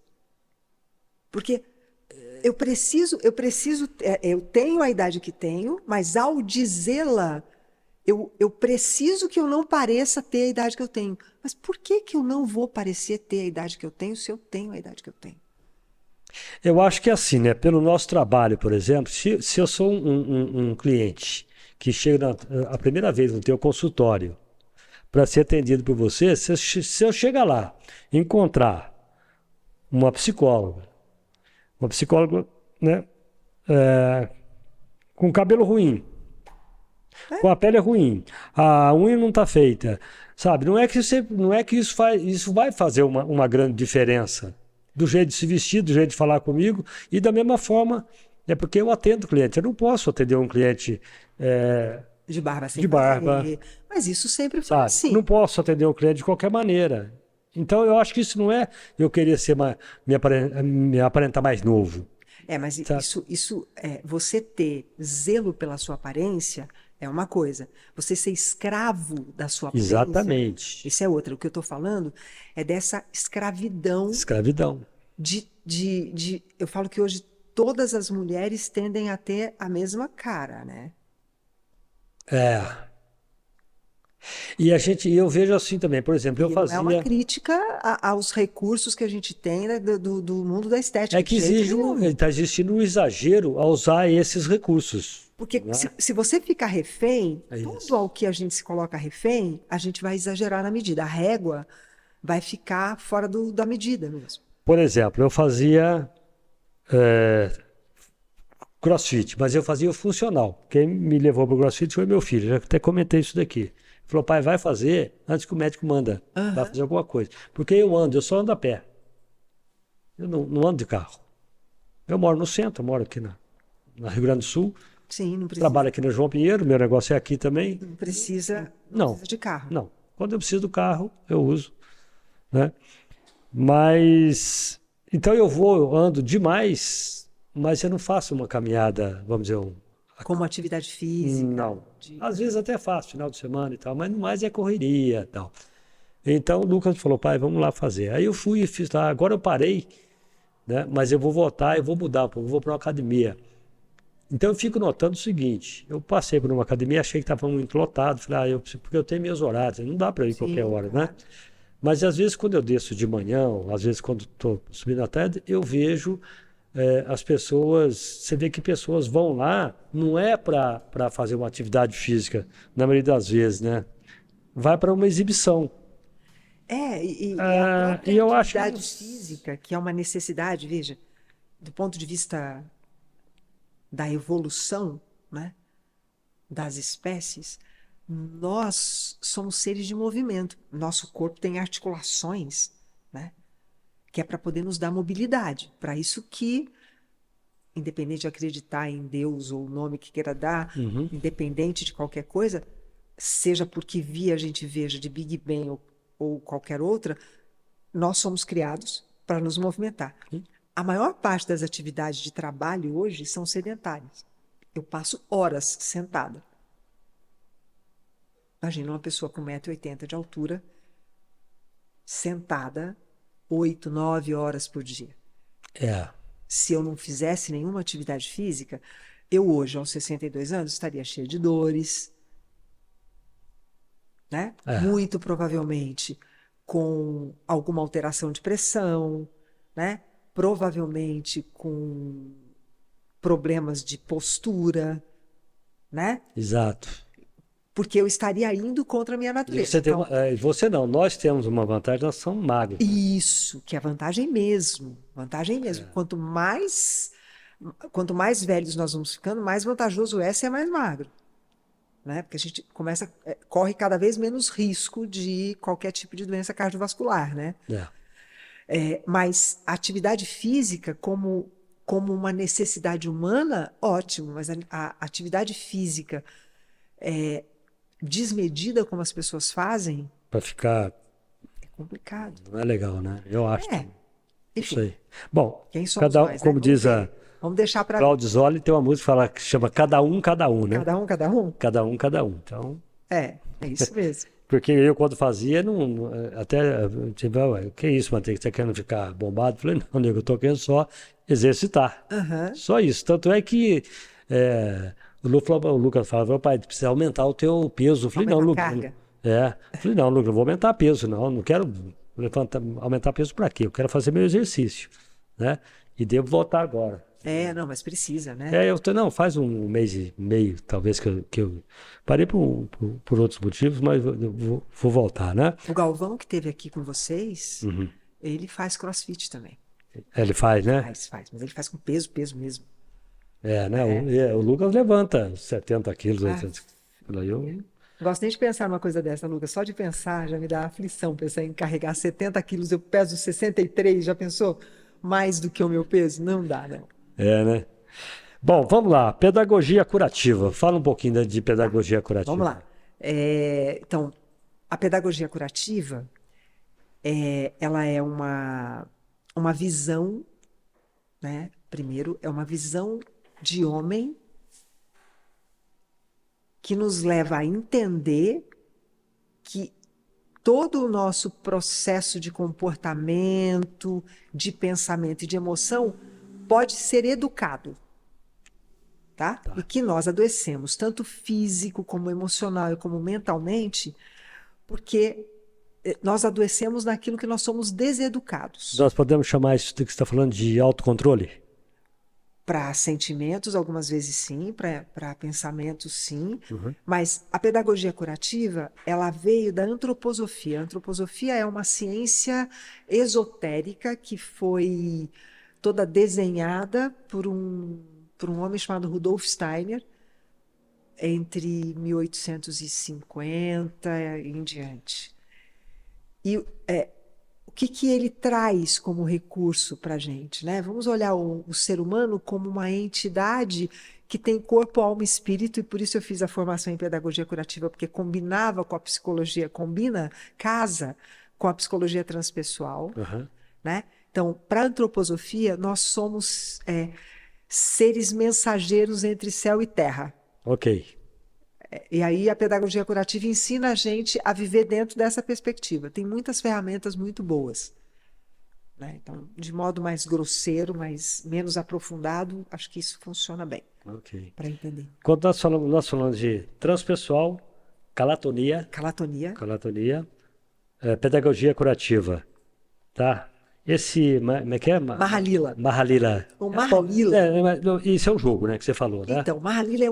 Speaker 2: Porque eu tenho a idade que tenho, mas ao dizê-la, eu preciso que eu não pareça ter a idade que eu tenho. Mas por que que eu não vou parecer ter a idade que eu tenho se eu tenho a idade que eu tenho?
Speaker 1: Eu acho que é assim, né? Pelo nosso trabalho, por exemplo, se eu sou um cliente que chega a primeira vez no teu consultório para ser atendido por você, se eu chegar lá e encontrar uma psicóloga, né, com cabelo ruim, com a pele ruim, a unha não está feita, sabe? Não é que isso vai fazer uma grande diferença do jeito de se vestir, do jeito de falar comigo, e da mesma forma, é porque eu atendo cliente. Eu não posso atender um cliente
Speaker 2: De barba sem
Speaker 1: de barba,
Speaker 2: fazer. Mas isso sempre foi
Speaker 1: sabe?
Speaker 2: assim.
Speaker 1: Não posso atender um cliente de qualquer maneira. Então, eu acho que isso não é eu querer me aparentar mais novo.
Speaker 2: Mas
Speaker 1: Sabe?
Speaker 2: você ter zelo pela sua aparência é uma coisa. Você ser escravo da sua aparência,
Speaker 1: Exatamente.
Speaker 2: isso é outra. O que eu estou falando é dessa escravidão
Speaker 1: Escravidão.
Speaker 2: eu falo que hoje todas as mulheres tendem a ter a mesma cara, né?
Speaker 1: E eu vejo assim também, por exemplo, eu
Speaker 2: E não é uma
Speaker 1: fazia.
Speaker 2: crítica aos recursos que a gente tem, né, do mundo da estética.
Speaker 1: É que
Speaker 2: de jeito nenhum.
Speaker 1: está existindo um exagero a usar esses recursos.
Speaker 2: Porque
Speaker 1: Né?
Speaker 2: se você ficar refém,
Speaker 1: É isso.
Speaker 2: tudo ao que a gente se coloca refém, a gente vai exagerar na medida. A régua vai ficar fora da medida mesmo.
Speaker 1: Por exemplo, eu fazia CrossFit, mas eu fazia o funcional. Quem me levou para o CrossFit foi meu filho, já até comentei isso daqui. Ele falou, pai, vai fazer antes que o médico manda, vai fazer alguma coisa. Porque eu só ando a pé. Eu não ando de carro. Eu moro no centro, eu moro aqui na Rio Grande do Sul,
Speaker 2: Sim, não precisa,
Speaker 1: trabalho aqui no João Pinheiro, meu negócio é aqui também.
Speaker 2: não precisa de carro.
Speaker 1: Não. Quando eu preciso do carro, eu uso. Né? Mas, então eu ando demais, mas eu não faço uma caminhada, vamos dizer,
Speaker 2: Como atividade física.
Speaker 1: não. Às vezes até faço, final de semana e tal, mas mais é correria e tal. Então o Lucas falou, pai, vamos lá fazer. Aí eu fui e fiz lá, agora eu parei, né? Mas eu vou voltar, eu vou mudar, eu vou para uma academia. Então eu fico notando o seguinte, eu passei por uma academia, achei que estava muito lotado, falei, porque eu tenho meus horários, não dá para ir qualquer hora, né? Mas às vezes quando eu desço de manhã, ou às vezes quando estou subindo à tarde, eu vejo as pessoas, você vê que pessoas vão lá, não é para fazer uma atividade física, na maioria das vezes, né? Vai para uma exibição.
Speaker 2: E a própria
Speaker 1: e eu acho
Speaker 2: atividade física, que é uma necessidade, veja, do ponto de vista da evolução, né, das espécies, nós somos seres de movimento. Nosso corpo tem articulações, né, que é para poder nos dar mobilidade. Para isso que, independente de acreditar em Deus ou o nome que queira dar, independente de qualquer coisa, seja por que via a gente veja de Big Bang ou qualquer outra, nós somos criados para nos movimentar. A maior parte das atividades de trabalho hoje são sedentárias. Eu passo horas sentada. Imagina uma pessoa com 1,80 m de altura, sentada 8, 9 horas por dia. Se eu não fizesse nenhuma atividade física, eu hoje, aos 62 anos, estaria cheia de dores, né? Muito provavelmente com alguma alteração de pressão, né? Provavelmente com problemas de postura, né?
Speaker 1: Exato.
Speaker 2: Porque eu estaria indo contra a minha natureza.
Speaker 1: Você não, nós temos uma vantagem, nós somos magros.
Speaker 2: Isso, que é vantagem mesmo. Vantagem mesmo. Quanto mais velhos nós vamos ficando, mais vantajoso é ser mais magro. Né? Porque a gente corre cada vez menos risco de qualquer tipo de doença cardiovascular, né? Mas a atividade física como uma necessidade humana, ótimo, mas a atividade física desmedida como as pessoas fazem,
Speaker 1: para ficar
Speaker 2: é complicado.
Speaker 1: Não é legal, né? Eu acho.
Speaker 2: Enfim,
Speaker 1: não sei. Bom,
Speaker 2: quem somos nós,
Speaker 1: como
Speaker 2: né?
Speaker 1: diz a
Speaker 2: vamos deixar para
Speaker 1: Claudio Zoli, tem uma música que chama Cada um, né?
Speaker 2: cada um.
Speaker 1: Cada um. Então,
Speaker 2: É isso mesmo.
Speaker 1: Porque eu, quando fazia, até, tipo, "Ué, que isso, Matheus, você tá querendo ficar bombado?" Eu falei, não, nego, eu tô querendo só exercitar.
Speaker 2: Aham.
Speaker 1: Só isso. Tanto é que o Lucas falava, pai, precisa aumentar o teu peso. Eu falei, não,
Speaker 2: Aumenta a
Speaker 1: Lucas.
Speaker 2: carga.
Speaker 1: Eu falei, não, Lucas, eu vou aumentar peso. Não quero aumentar peso para quê? Eu quero fazer meu exercício, né? E devo voltar agora.
Speaker 2: Não, mas precisa, né?
Speaker 1: Não, faz um mês e meio, talvez, que eu parei por outros motivos, mas eu vou voltar, né?
Speaker 2: O Galvão que esteve aqui com vocês,
Speaker 1: Uhum.
Speaker 2: ele faz CrossFit também.
Speaker 1: Ele faz, né?
Speaker 2: Faz, mas ele faz com peso, peso mesmo.
Speaker 1: Né?
Speaker 2: É.
Speaker 1: O Lucas levanta 70 quilos,
Speaker 2: Ah,
Speaker 1: 80 quilos. Eu,
Speaker 2: não gosto nem de pensar numa coisa dessa, Lucas. Só de pensar já me dá aflição. Pensar em carregar 70 quilos, eu peso 63, já pensou? Mais do que o meu peso? Não dá, não.
Speaker 1: né? Bom, vamos lá. Pedagogia curativa. Fala um pouquinho de pedagogia
Speaker 2: Vamos
Speaker 1: curativa.
Speaker 2: lá. Então, a pedagogia curativa, ela é uma visão, né? Primeiro, é uma visão de homem que nos leva a entender que todo o nosso processo de comportamento, de pensamento e de emoção pode ser educado, tá? E que nós adoecemos, tanto físico, como emocional e como mentalmente, porque nós adoecemos naquilo que nós somos deseducados.
Speaker 1: Nós podemos chamar isso que você está falando de autocontrole?
Speaker 2: Para sentimentos, algumas vezes sim, para pensamentos sim,
Speaker 1: Uhum.
Speaker 2: mas a pedagogia curativa, ela veio da antroposofia. A antroposofia é uma ciência esotérica que foi toda desenhada por um homem chamado Rudolf Steiner, entre 1850 e em diante. E o que ele traz como recurso para a gente, né? Vamos olhar o ser humano como uma entidade que tem corpo, alma e espírito, e por isso eu fiz a formação em pedagogia curativa, porque combinava com a psicologia, casa com a psicologia transpessoal,
Speaker 1: Uhum.
Speaker 2: né? Então, para a antroposofia, nós somos seres mensageiros entre céu e terra.
Speaker 1: Ok.
Speaker 2: E aí a pedagogia curativa ensina a gente a viver dentro dessa perspectiva. Tem muitas ferramentas muito boas, né? Então, de modo mais grosseiro, menos aprofundado, acho que isso funciona bem
Speaker 1: Ok.
Speaker 2: para entender.
Speaker 1: Quando nós falamos de transpessoal, calatonia,
Speaker 2: Calatonia.
Speaker 1: pedagogia curativa, tá? Como é que é?
Speaker 2: Mahalila.
Speaker 1: Mahalila.
Speaker 2: O Mahalila.
Speaker 1: Isso é um jogo, né, que você falou, né?
Speaker 2: Então, Mahalila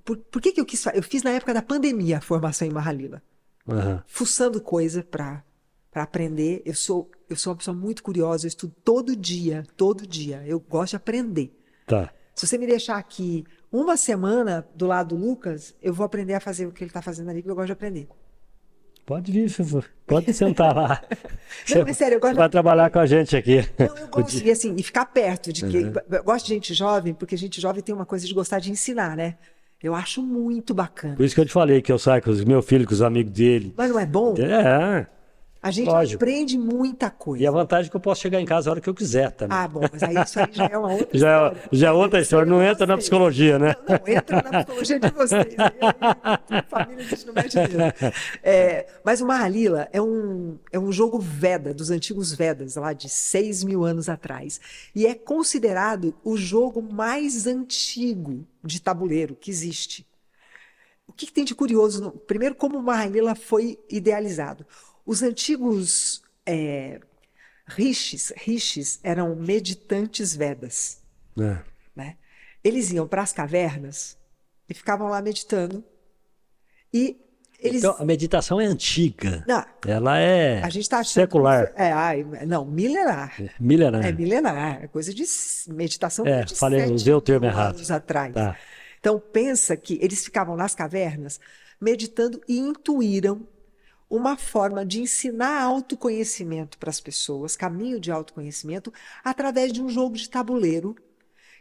Speaker 2: por que eu quis fazer? Eu fiz na época da pandemia a formação em Mahalila.
Speaker 1: Uhum.
Speaker 2: Fuçando coisa para aprender. Eu sou uma pessoa muito curiosa, eu estudo todo dia. Eu gosto de aprender.
Speaker 1: Tá.
Speaker 2: Se você me deixar aqui uma semana do lado do Lucas, eu vou aprender a fazer o que ele está fazendo ali, porque eu gosto de aprender.
Speaker 1: Pode vir, pode sentar lá.
Speaker 2: Não, mas sério, eu gosto
Speaker 1: Você vai trabalhar com a gente aqui.
Speaker 2: Não, eu gosto e ficar perto de que. Eu gosto de gente jovem, porque gente jovem tem uma coisa de gostar de ensinar, né? Eu acho muito bacana.
Speaker 1: Por isso que eu te falei que eu saio com os meus filhos, com os amigos dele.
Speaker 2: Mas não é bom? A gente
Speaker 1: lógico.
Speaker 2: aprende muita coisa.
Speaker 1: E a vantagem é que eu posso chegar em casa a hora que eu quiser também.
Speaker 2: Ah, bom, mas aí isso aí já é uma outra história.
Speaker 1: Já é outra história, não entra na psicologia, né?
Speaker 2: Não, entra na psicologia de vocês. Aí, família, a gente não mete mesmo. Mas o Mahalila é um jogo Veda, dos antigos Vedas, lá de 6.000 anos atrás. E é considerado o jogo mais antigo de tabuleiro que existe. O que tem de curioso? Primeiro, como o Mahalila foi idealizado. Os antigos rishis eram meditantes Vedas. Né? Eles iam para as cavernas e ficavam lá meditando. E eles...
Speaker 1: Então, a meditação é antiga.
Speaker 2: Não,
Speaker 1: ela é
Speaker 2: a gente tá
Speaker 1: secular.
Speaker 2: Não, milenar.
Speaker 1: Milenar.
Speaker 2: É milenar. É coisa de meditação de
Speaker 1: usei o termo errado.
Speaker 2: anos atrás.
Speaker 1: Tá.
Speaker 2: Então, pensa que eles ficavam nas cavernas meditando e intuíram uma forma de ensinar autoconhecimento para as pessoas, caminho de autoconhecimento, através de um jogo de tabuleiro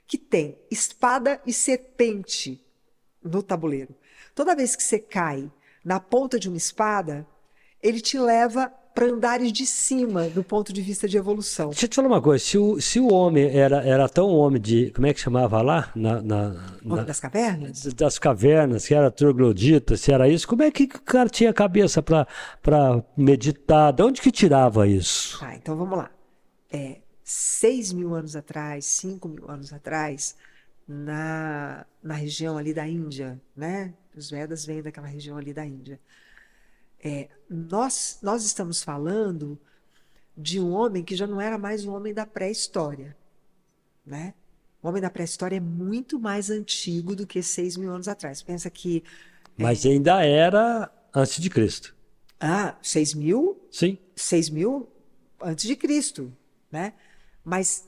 Speaker 2: que tem espada e serpente no tabuleiro. Toda vez que você cai na ponta de uma espada, ele te leva andares de cima do ponto de vista de evolução.
Speaker 1: Deixa eu te falar uma coisa, se o homem era tão homem de, como é que chamava lá?
Speaker 2: Homem das cavernas?
Speaker 1: Das cavernas, se era troglodita, se era isso, como é que o cara tinha cabeça para meditar? De onde que tirava isso?
Speaker 2: Tá, então vamos lá. 6.000 anos atrás, 5.000 anos atrás, na região ali da Índia, né? Os Vedas vêm daquela região ali da Índia. Nós estamos falando de um homem que já não era mais um homem da pré-história, né? O homem da pré-história é muito mais antigo do que 6.000 anos atrás. Pensa que...
Speaker 1: Mas ainda era antes de Cristo.
Speaker 2: 6.000?
Speaker 1: Sim.
Speaker 2: 6.000 antes de Cristo, né? Mas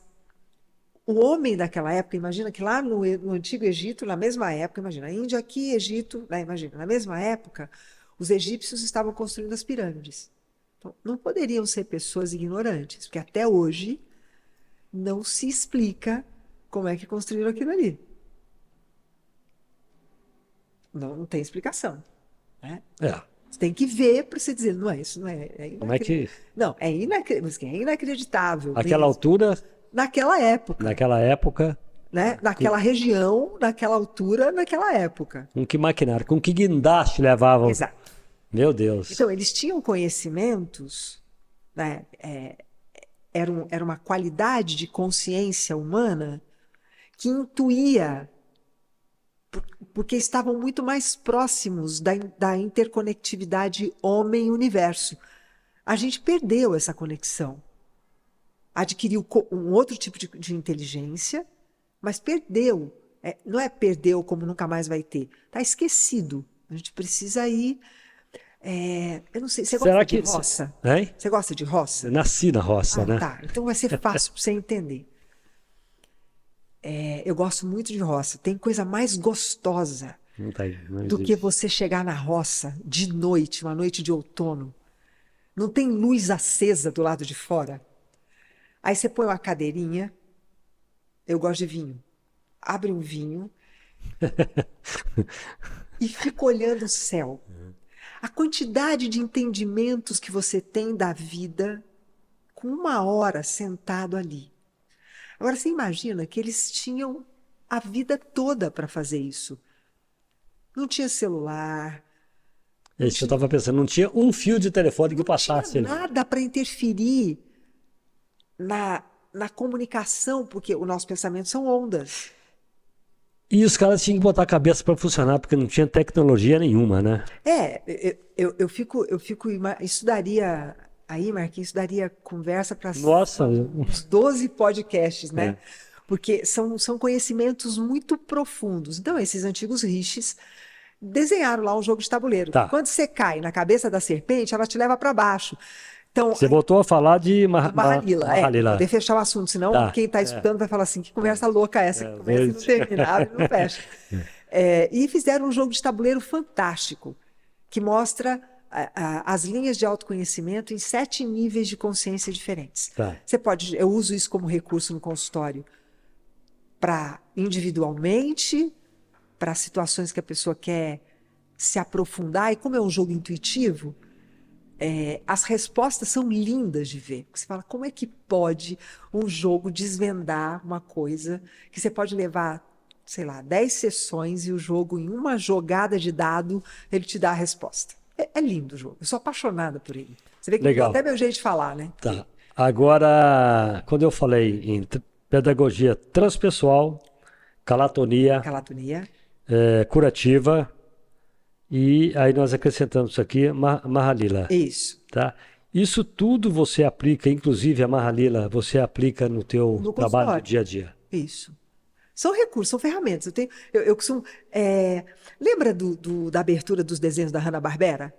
Speaker 2: o homem daquela época, imagina que lá no Antigo Egito, na mesma época, imagina, Índia aqui, Egito, né? Imagina, na mesma época, os egípcios estavam construindo as pirâmides. Então, não poderiam ser pessoas ignorantes, porque até hoje não se explica como é que construíram aquilo ali. Não tem explicação, né? Você tem que ver para você dizer, não é isso, não é.
Speaker 1: Como é que...
Speaker 2: Não, é inacreditável.
Speaker 1: Aquela altura...
Speaker 2: Naquela época.
Speaker 1: Naquela época...
Speaker 2: Né? Naquela região, naquela altura, naquela época.
Speaker 1: Com que maquinário, com que guindaste levavam?
Speaker 2: Exato.
Speaker 1: Meu Deus.
Speaker 2: Então, eles tinham conhecimentos, né? Era uma qualidade de consciência humana que intuía, porque estavam muito mais próximos da interconectividade homem-universo. A gente perdeu essa conexão. Adquiriu um outro tipo de inteligência, mas perdeu. Não é perdeu como nunca mais vai ter. Está esquecido. A gente precisa ir... eu não sei, você gosta de roça?
Speaker 1: Hein?
Speaker 2: Você gosta de roça?
Speaker 1: Eu nasci na roça, né?
Speaker 2: Tá, então vai ser fácil para você entender. Eu gosto muito de roça. Tem coisa mais gostosa do que você chegar na roça de noite, uma noite de outono. Não tem luz acesa do lado de fora. Aí você põe uma cadeirinha. Eu gosto de vinho. Abre um vinho e fica olhando o céu. A quantidade de entendimentos que você tem da vida com 1 hora sentado ali. Agora, você imagina que eles tinham a vida toda para fazer isso. Não tinha celular.
Speaker 1: Isso eu estava pensando, não tinha um fio de telefone que passasse.
Speaker 2: Não tinha nada para interferir na comunicação, porque o nosso pensamento são ondas.
Speaker 1: E os caras tinham que botar a cabeça para funcionar, porque não tinha tecnologia nenhuma, né?
Speaker 2: Eu fico isso daria, aí, Marquinhos, isso daria conversa para uns 12 podcasts, né? Porque são conhecimentos muito profundos. Então, esses antigos rishis desenharam lá um jogo de tabuleiro.
Speaker 1: Tá.
Speaker 2: Quando você cai na cabeça da serpente, ela te leva para baixo. Então,
Speaker 1: você voltou a falar de
Speaker 2: Mahalila. Poder fechar o assunto, senão quem está escutando vai falar assim, que conversa louca essa, que começa e não termina, e não fecha. E fizeram um jogo de tabuleiro fantástico, que mostra as linhas de autoconhecimento em 7 níveis de consciência diferentes. Eu uso isso como recurso no consultório para individualmente, para situações que a pessoa quer se aprofundar, e como é um jogo intuitivo, as respostas são lindas de ver. Você fala, como é que pode um jogo desvendar uma coisa que você pode levar, sei lá, 10 sessões e o jogo, em uma jogada de dado, ele te dá a resposta. É lindo o jogo. Eu sou apaixonada por ele. Você vê que mudou até meu jeito de falar, né?
Speaker 1: Tá. Agora, quando eu falei em pedagogia transpessoal, calatonia, curativa, e aí nós acrescentamos isso aqui, Mahalila.
Speaker 2: Isso.
Speaker 1: Tá? Isso tudo você aplica, inclusive a Mahalila, você aplica no teu trabalho do dia a dia.
Speaker 2: Isso. São recursos, são ferramentas. Eu costumo... lembra da abertura dos desenhos da Hanna-Barbera?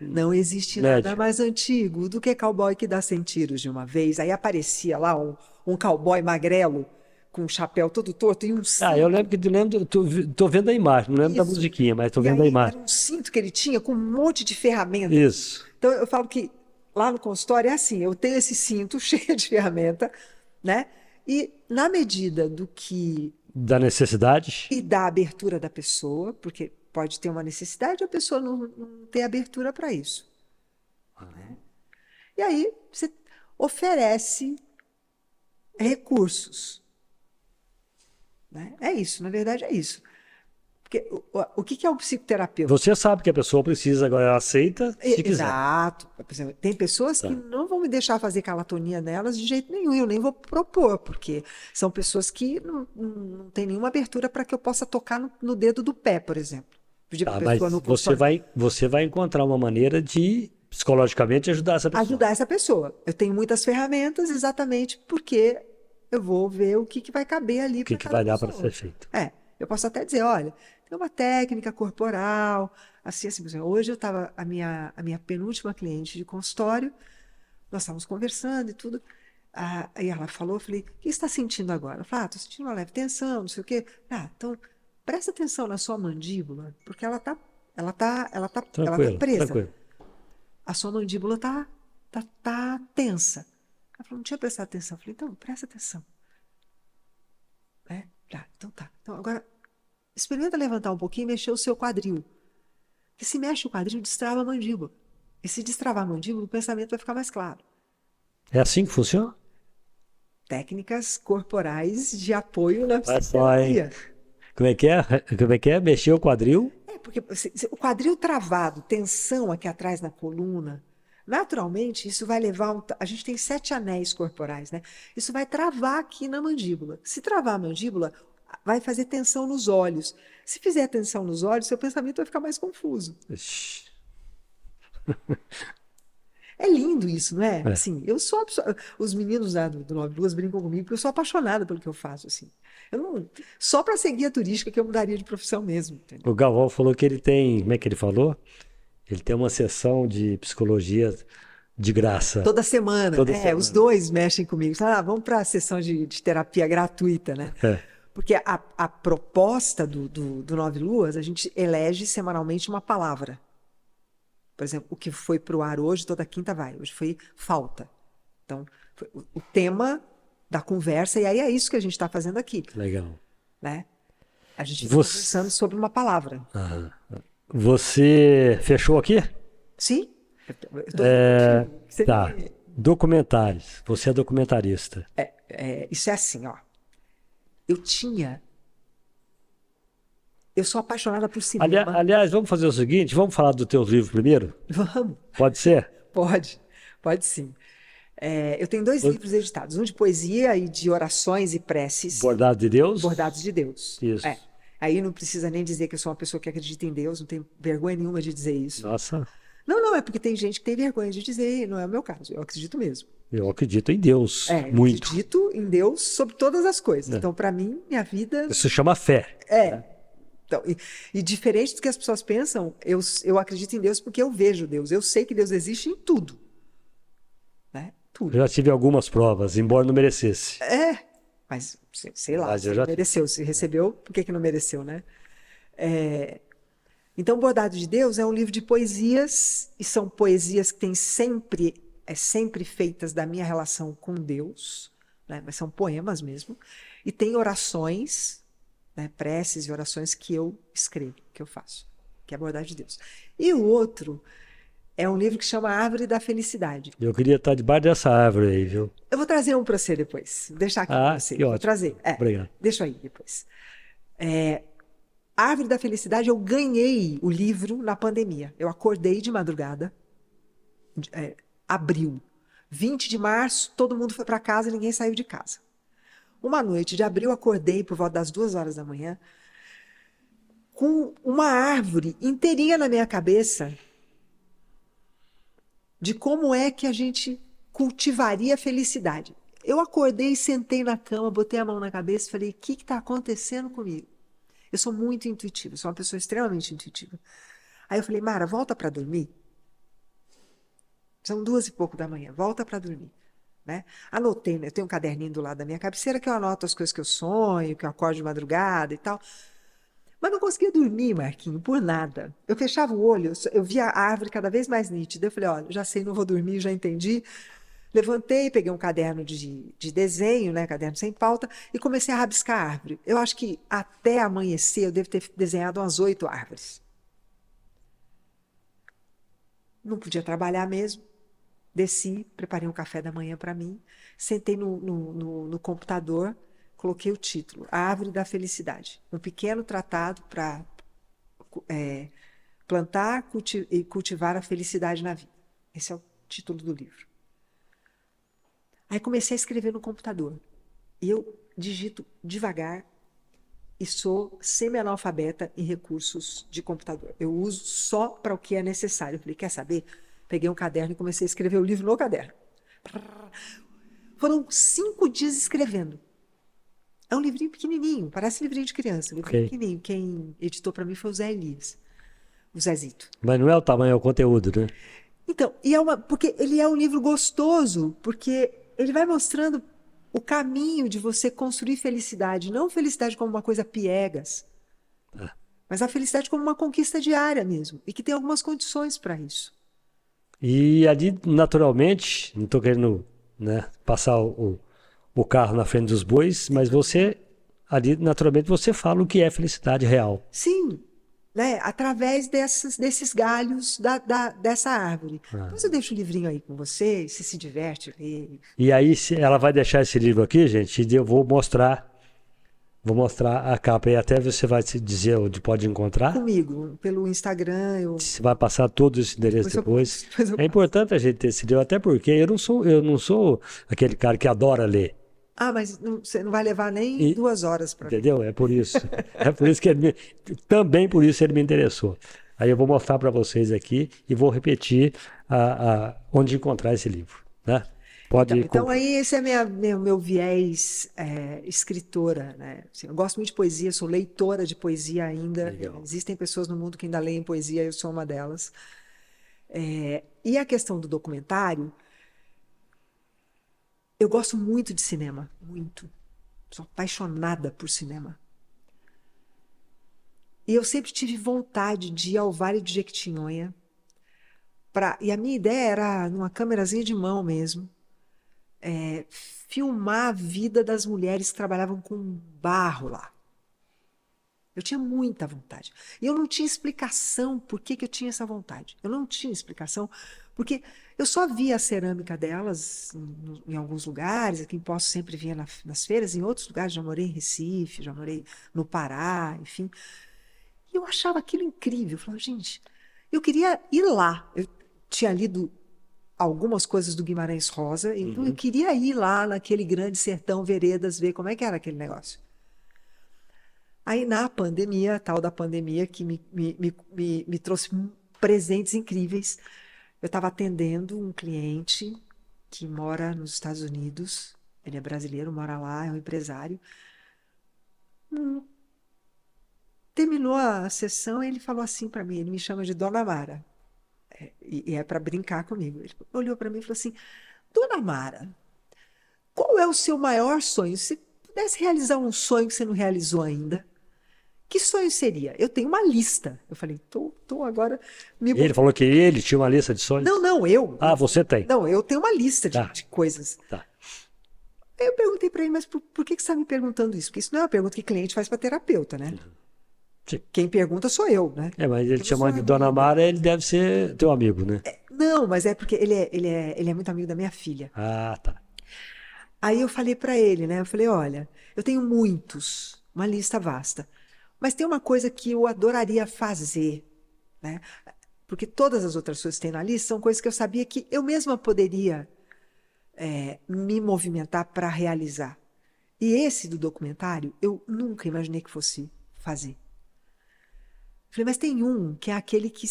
Speaker 2: Não existe nada mais antigo do que cowboy que dá 100 tiros de uma vez. Aí aparecia lá um cowboy magrelo, com um chapéu todo torto e um cinto.
Speaker 1: Eu lembro tô vendo a imagem, não lembro da musiquinha, mas tô vendo a imagem.
Speaker 2: Era um cinto que ele tinha com um monte de ferramentas.
Speaker 1: Isso.
Speaker 2: Então eu falo que lá no consultório é assim, eu tenho esse cinto cheio de ferramenta, né? E na medida
Speaker 1: da necessidade
Speaker 2: e da abertura da pessoa, porque pode ter uma necessidade e a pessoa não ter abertura para isso. Né? E aí você oferece recursos, né? É isso, na verdade é isso. Porque o que é um psicoterapeuta?
Speaker 1: Você sabe que a pessoa precisa, agora ela aceita se quiser.
Speaker 2: Exato. Por exemplo, tem pessoas que
Speaker 1: Tá.
Speaker 2: não vão me deixar fazer calatonia nelas de jeito nenhum, eu nem vou propor, porque são pessoas que não têm nenhuma abertura para que eu possa tocar no dedo do pé, por exemplo. Pedir para a
Speaker 1: Tá,
Speaker 2: pessoa
Speaker 1: mas
Speaker 2: no consultório
Speaker 1: você vai encontrar uma maneira de, psicologicamente, ajudar essa pessoa.
Speaker 2: ajudar essa pessoa. Eu tenho muitas ferramentas exatamente porque eu vou ver o que vai caber ali
Speaker 1: O que
Speaker 2: para
Speaker 1: que
Speaker 2: cada
Speaker 1: vai dar para
Speaker 2: pessoa.
Speaker 1: ser feito?
Speaker 2: Eu posso até dizer, olha, tem uma técnica corporal, assim, por exemplo, hoje eu estava, a minha penúltima cliente de consultório, nós estávamos conversando e tudo, aí ela falou, eu falei, o que você está sentindo agora? Ela falou, estou sentindo uma leve tensão, não sei o quê. Então, presta atenção na sua mandíbula, porque ela tá
Speaker 1: Tranquilo,
Speaker 2: presa.
Speaker 1: tranquilo.
Speaker 2: A sua mandíbula tá tensa. Ela falou, não tinha prestado atenção. Eu falei, então, presta atenção. Então tá. Então, agora, experimenta levantar um pouquinho e mexer o seu quadril. Porque se mexe o quadril, destrava a mandíbula. E se destravar a mandíbula, o pensamento vai ficar mais claro.
Speaker 1: É assim que funciona?
Speaker 2: Técnicas corporais de apoio na
Speaker 1: Vai só, hein?
Speaker 2: psicoterapia.
Speaker 1: Como é que é? Como é que é? Mexer o quadril?
Speaker 2: Porque o quadril travado, tensão aqui atrás na coluna, naturalmente isso vai levar. A gente tem 7 anéis corporais, né? Isso vai travar aqui na mandíbula. Se travar a mandíbula, vai fazer tensão nos olhos. Se fizer tensão nos olhos, seu pensamento vai ficar mais confuso.
Speaker 1: Ixi,
Speaker 2: É lindo isso, não é?
Speaker 1: é.
Speaker 2: Assim, os meninos lá do Nove Luas brincam comigo porque eu sou apaixonada pelo que eu faço, assim. Eu não, só para ser guia turística que eu mudaria de profissão mesmo, entendeu?
Speaker 1: O Galvão falou que ele tem, como é que ele falou? Ele tem uma sessão de psicologia de graça
Speaker 2: Toda semana.
Speaker 1: toda
Speaker 2: Os
Speaker 1: semana.
Speaker 2: dois mexem comigo. Vamos para a sessão de terapia gratuita, né?
Speaker 1: É.
Speaker 2: Porque a proposta do Nove Luas, a gente elege semanalmente uma palavra. Por exemplo, o que foi para o ar hoje, toda quinta vai. Hoje foi falta. Então, foi o tema da conversa, e aí é isso que a gente está fazendo aqui,
Speaker 1: Legal.
Speaker 2: né? A gente está
Speaker 1: Você,
Speaker 2: conversando sobre uma palavra.
Speaker 1: você fechou aqui?
Speaker 2: Sim? Eu estou contigo. Você
Speaker 1: Tá.
Speaker 2: me-
Speaker 1: Documentários. Você é documentarista.
Speaker 2: Isso é assim, ó. Eu sou apaixonada por cinema.
Speaker 1: Aliás, vamos fazer o seguinte, vamos falar do teu livro primeiro?
Speaker 2: Vamos.
Speaker 1: Pode ser?
Speaker 2: Pode sim. Eu tenho 2 livros editados, um de poesia e de orações e preces,
Speaker 1: Bordado de Deus?
Speaker 2: bordados de Deus.
Speaker 1: Isso.
Speaker 2: Aí não precisa nem dizer que eu sou uma pessoa que acredita em Deus, não tenho vergonha nenhuma de dizer isso.
Speaker 1: Nossa,
Speaker 2: Não, é porque tem gente que tem vergonha de dizer, não é o meu caso, eu acredito mesmo.
Speaker 1: eu acredito em Deus.
Speaker 2: Eu
Speaker 1: Muito.
Speaker 2: acredito em Deus sobre todas as coisas. Então, para mim, minha vida
Speaker 1: Isso chama fé.
Speaker 2: Então, e diferente do que as pessoas pensam, eu acredito em Deus porque eu vejo Deus. Eu sei que Deus existe em tudo. Né? Tudo.
Speaker 1: Eu já tive algumas provas, embora não merecesse.
Speaker 2: Mas, sei lá,
Speaker 1: Mas eu
Speaker 2: se
Speaker 1: já-
Speaker 2: mereceu. Se recebeu, por que não mereceu, né? Então, Bordado de Deus é um livro de poesias, e são poesias que têm sempre feitas da minha relação com Deus, né? Mas são poemas mesmo. E tem orações, né? Preces e orações que eu escrevo, que eu faço, que é Bordado de Deus. E o outro é um livro que chama Árvore da Felicidade.
Speaker 1: Eu queria estar debaixo dessa árvore aí, viu?
Speaker 2: Eu vou trazer um para você depois. Vou deixar aqui para você.
Speaker 1: Que
Speaker 2: Vou
Speaker 1: ótimo.
Speaker 2: trazer.
Speaker 1: Obrigado.
Speaker 2: Deixa aí depois. Árvore da Felicidade, eu ganhei o livro na pandemia. Eu acordei de madrugada, abril. 20 de março, todo mundo foi para casa e ninguém saiu de casa. Uma noite de abril, acordei por volta das 2 horas da manhã, com uma árvore inteirinha na minha cabeça de como é que a gente cultivaria a felicidade. Eu acordei, sentei na cama, botei a mão na cabeça e falei, o que está acontecendo comigo? Eu sou muito intuitiva, sou uma pessoa extremamente intuitiva. Aí eu falei, Mara, volta para dormir. São 2h pouco da manhã, volta para dormir. Né? Anotei, né? Eu tenho um caderninho do lado da minha cabeceira que eu anoto as coisas que eu sonho, que eu acordo de madrugada e tal. Mas não conseguia dormir, Marquinho, por nada. Eu fechava o olho, eu via a árvore cada vez mais nítida. Eu falei, olha, já sei, não vou dormir, já entendi. Levantei, peguei um caderno de desenho, né, caderno sem pauta, e comecei a rabiscar a árvore. Eu acho que até amanhecer eu devo ter desenhado umas 8 árvores. Não podia trabalhar mesmo. Desci, preparei um café da manhã para mim, sentei no computador, coloquei o título, A Árvore da Felicidade. Um pequeno tratado para plantar e cultivar a felicidade na vida. Esse é o título do livro. Aí comecei a escrever no computador. E eu digito devagar e sou semi-analfabeta em recursos de computador. Eu uso só para o que é necessário. Eu falei, quer saber? Peguei um caderno e comecei a escrever o livro no caderno. Foram 5 dias escrevendo. É um livrinho pequenininho, parece livrinho de criança. Um livrinho pequenininho. Quem editou para mim foi o Zé Elias, o Zezito.
Speaker 1: Mas não é o tamanho, é o conteúdo, né?
Speaker 2: Então, porque ele é um livro gostoso, porque ele vai mostrando o caminho de você construir felicidade, não felicidade como uma coisa piegas, mas a felicidade como uma conquista diária mesmo, e que tem algumas condições para isso.
Speaker 1: E ali, naturalmente, não estou querendo, né, passar o carro na frente dos bois, mas você, ali, naturalmente, você fala o que é felicidade real.
Speaker 2: Sim, né? Através desses galhos dessa árvore. Depois eu deixo o livrinho aí com você, você se diverte, lê.
Speaker 1: E aí, ela vai deixar esse livro aqui, gente, e eu vou mostrar a capa e até você vai se dizer onde pode encontrar.
Speaker 2: Comigo, pelo Instagram.
Speaker 1: Você vai passar todo esse endereço depois. É importante a gente ter esse livro, até porque eu não sou aquele cara que adora ler.
Speaker 2: Ah, mas você não vai levar nem 2 horas para ler.
Speaker 1: Entendeu? É por isso. É por isso que também por isso ele me interessou. Aí eu vou mostrar para vocês aqui e vou repetir onde encontrar esse livro, né?
Speaker 2: Então aí esse é meu viés escritora, né? Assim, eu gosto muito de poesia, sou leitora de poesia ainda.
Speaker 1: Legal.
Speaker 2: Existem pessoas no mundo que ainda leem poesia, eu sou uma delas. E a questão do documentário, eu gosto muito de cinema, muito. Sou apaixonada por cinema. E eu sempre tive vontade de ir ao Vale do Jequitinhonha. E a minha ideia era, numa câmerazinha de mão mesmo, filmar a vida das mulheres que trabalhavam com barro lá. Eu tinha muita vontade. E eu não tinha explicação por que eu tinha essa vontade. Eu não tinha explicação, porque eu só via a cerâmica delas em alguns lugares, aqui em Poços sempre vinha nas feiras, em outros lugares, já morei em Recife, já morei no Pará, enfim. E eu achava aquilo incrível. Eu falava, gente, eu queria ir lá. Eu tinha lido algumas coisas do Guimarães Rosa, então eu queria ir lá naquele grande sertão, veredas, ver como é que era aquele negócio. Aí na pandemia, tal da pandemia, que me trouxe presentes incríveis, eu estava atendendo um cliente que mora nos Estados Unidos, ele é brasileiro, mora lá, é um empresário. Terminou a sessão e ele falou assim para mim, ele me chama de Dona Mara, e é para brincar comigo. Ele olhou para mim e falou assim, Dona Mara, qual é o seu maior sonho? Se pudesse realizar um sonho que você não realizou ainda, que sonho seria? Eu tenho uma lista. Eu falei, tô agora...
Speaker 1: Ele falou que ele tinha uma lista de sonhos?
Speaker 2: Não, eu.
Speaker 1: Ah, você tem.
Speaker 2: Não, eu tenho uma lista de coisas.
Speaker 1: Tá.
Speaker 2: Aí eu perguntei para ele, mas por que você está me perguntando isso? Porque isso não é uma pergunta que cliente faz para terapeuta, né?
Speaker 1: Sim.
Speaker 2: Quem pergunta sou eu, né?
Speaker 1: Mas ele chamando de Dona Mara, ele deve ser teu amigo, né?
Speaker 2: Não, mas é porque ele é muito amigo da minha filha.
Speaker 1: Ah, tá.
Speaker 2: Aí eu falei para ele, né? Eu falei, olha, eu tenho muitos, uma lista vasta, mas tem uma coisa que eu adoraria fazer, né? Porque todas as outras coisas que tem na lista são coisas que eu sabia que eu mesma poderia me movimentar para realizar. E esse do documentário, eu nunca imaginei que fosse fazer. Falei, mas tem um que é aquele que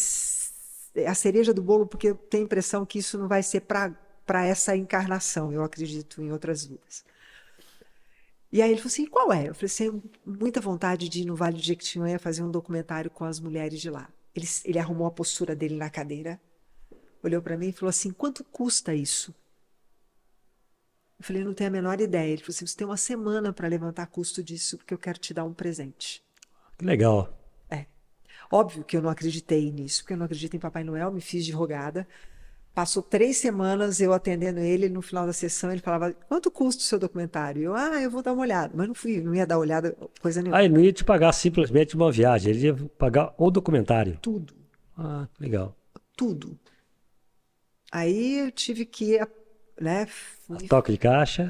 Speaker 2: é a cereja do bolo, porque eu tenho a impressão que isso não vai ser para essa encarnação, eu acredito em outras vidas. E aí ele falou assim, qual é? Eu falei assim, muita vontade de ir no Vale do Jequitinhonha fazer um documentário com as mulheres de lá. Ele arrumou a postura dele na cadeira, olhou para mim e falou assim, quanto custa isso? Eu falei, não tenho a menor ideia. Ele falou assim, você tem uma semana para levantar custo disso, porque eu quero te dar um presente.
Speaker 1: Que legal.
Speaker 2: Óbvio que eu não acreditei nisso, porque eu não acredito em Papai Noel, me fiz de rogada. Passou 3 semanas eu atendendo ele, no final da sessão ele falava, quanto custa o seu documentário? Eu vou dar uma olhada. Mas não ia dar olhada, coisa nenhuma.
Speaker 1: Ele não ia te pagar simplesmente uma viagem, ele ia pagar o documentário.
Speaker 2: Tudo.
Speaker 1: Ah, legal.
Speaker 2: Tudo. Aí eu tive que, né,
Speaker 1: Toque de caixa.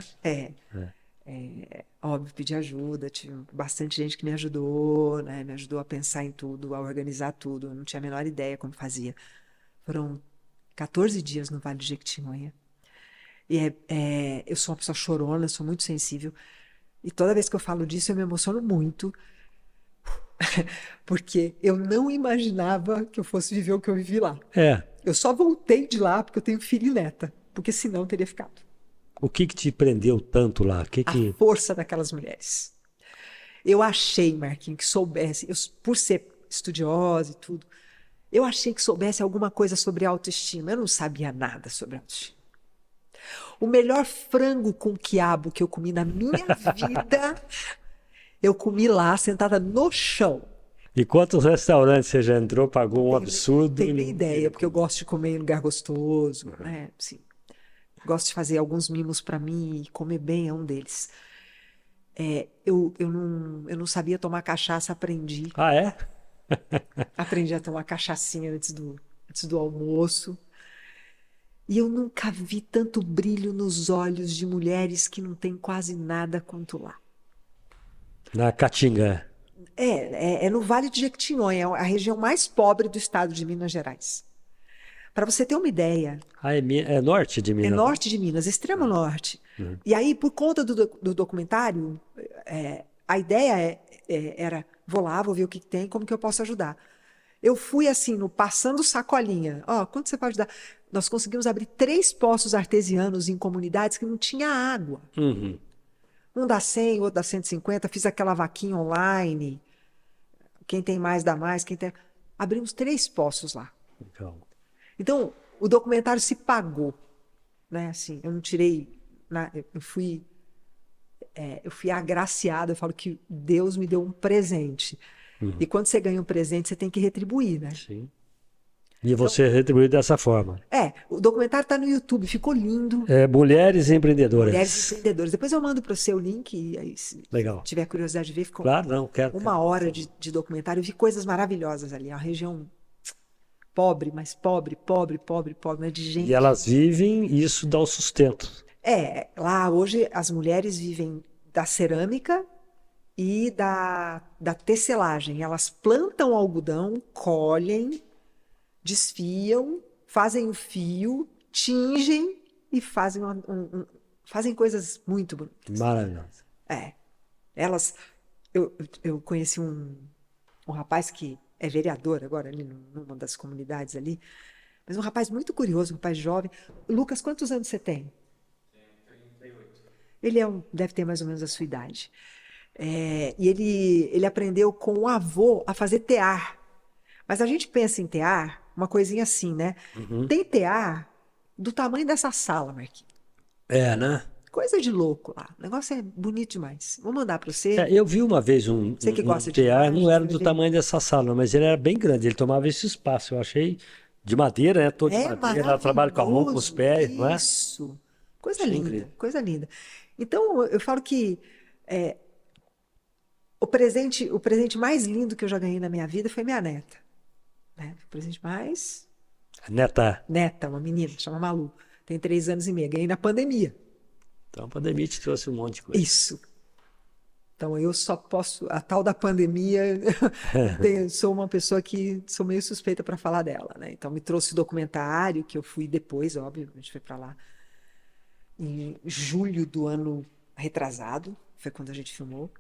Speaker 2: óbvio, pedir ajuda. Tive bastante gente que me ajudou, né, me ajudou a pensar em tudo, a organizar tudo. Eu não tinha a menor ideia como fazia. Foram 14 dias no Vale do Jequitinhonha. E eu sou uma pessoa chorona, sou muito sensível. E toda vez que eu falo disso, eu me emociono muito, porque eu não imaginava que eu fosse viver o que eu vivi lá.
Speaker 1: É.
Speaker 2: Eu só voltei de lá porque eu tenho filho e neta, porque senão eu teria ficado.
Speaker 1: O que te prendeu tanto lá?
Speaker 2: A força daquelas mulheres. Eu achei, Marquinhos, que soubesse, por ser estudiosa e tudo, eu achei que soubesse alguma coisa sobre autoestima. Eu não sabia nada sobre autoestima. O melhor frango com quiabo que eu comi na minha vida, eu comi lá, sentada no chão.
Speaker 1: E quantos restaurantes você já entrou, pagou um absurdo?
Speaker 2: Não tenho nem ideia, porque eu gosto de comer em lugar gostoso, né? Assim, gosto de fazer alguns mimos para mim e comer bem é um deles. Eu não sabia tomar cachaça, aprendi.
Speaker 1: Ah, é?
Speaker 2: Aprendi a tomar cachaçinha antes do almoço. E eu nunca vi tanto brilho nos olhos de mulheres que não têm quase nada quanto lá.
Speaker 1: Na Caatinga.
Speaker 2: É no Vale do Jequitinhonha, é a região mais pobre do estado de Minas Gerais. Para você ter uma ideia,
Speaker 1: Ah, é norte de
Speaker 2: é
Speaker 1: Minas?
Speaker 2: norte de Minas, extremo norte. E aí, por conta do documentário, a ideia era, vou lá, vou ver o que tem, como que eu posso ajudar. Eu fui assim, passando sacolinha. Ó, quanto você pode dar? Nós conseguimos abrir 3 poços artesianos em comunidades que não tinha água.
Speaker 1: Uhum.
Speaker 2: Um dá 100, outro dá 150. Fiz aquela vaquinha online. Quem tem mais dá mais. Abrimos 3 poços lá.
Speaker 1: Legal.
Speaker 2: Então, o documentário se pagou, né? Assim, eu não tirei, eu fui agraciada. Eu falo que Deus me deu um presente. E quando você ganha um presente, você tem que retribuir, né?
Speaker 1: Sim. E você retribuiu dessa forma.
Speaker 2: O documentário está no YouTube, ficou lindo.
Speaker 1: Mulheres empreendedoras.
Speaker 2: Mulheres empreendedoras. Depois eu mando para você o link, e aí, se
Speaker 1: Legal.
Speaker 2: tiver curiosidade de ver, ficou
Speaker 1: Claro, não, quero.
Speaker 2: 1 hora de documentário. Eu vi coisas maravilhosas ali. É uma região pobre, mas pobre, né? De gente.
Speaker 1: E elas vivem e isso dá o sustento.
Speaker 2: Lá hoje as mulheres vivem da cerâmica e da tecelagem. Elas plantam algodão, colhem, desfiam, fazem o fio, tingem e fazem, fazem coisas muito bonitas.
Speaker 1: Maravilhoso.
Speaker 2: Eu conheci um rapaz que é vereador agora ali numa das comunidades ali, mas um rapaz muito curioso, um rapaz jovem. Lucas, quantos anos você tem?
Speaker 3: Tenho 38.
Speaker 2: Ele deve ter mais ou menos a sua idade. E ele aprendeu com o avô a fazer tear. Mas a gente pensa em tear, uma coisinha assim, né? Tem tear do tamanho dessa sala, Marquinhos.
Speaker 1: Né?
Speaker 2: Coisa de louco lá. O negócio é bonito demais. Vou mandar para você.
Speaker 1: Eu vi uma vez
Speaker 2: Você que gosta de
Speaker 1: tear,
Speaker 2: imagens,
Speaker 1: não era
Speaker 2: vai
Speaker 1: do
Speaker 2: ver.
Speaker 1: tamanho dessa sala, mas ele era bem grande, ele tomava esse espaço. Eu achei de madeira, né? Todo de madeira, ela trabalha com a mão, com os pés, não é?
Speaker 2: Isso. Coisa
Speaker 1: Achei
Speaker 2: linda,
Speaker 1: incrível.
Speaker 2: coisa linda. Então, eu falo que o presente mais lindo que eu já ganhei na minha vida foi minha neta. Né? O presente mais...
Speaker 1: Neta.
Speaker 2: Neta, uma menina, chama Malu. Tem 3 anos e meio. Ganhei na pandemia.
Speaker 1: Então a pandemia te trouxe um monte de coisa.
Speaker 2: Isso. Então, eu só posso... A tal da pandemia, sou uma pessoa que sou meio suspeita para falar dela, né? Então, me trouxe o documentário, que eu fui depois, óbvio, a gente foi para lá em julho do ano retrasado, foi quando a gente filmou.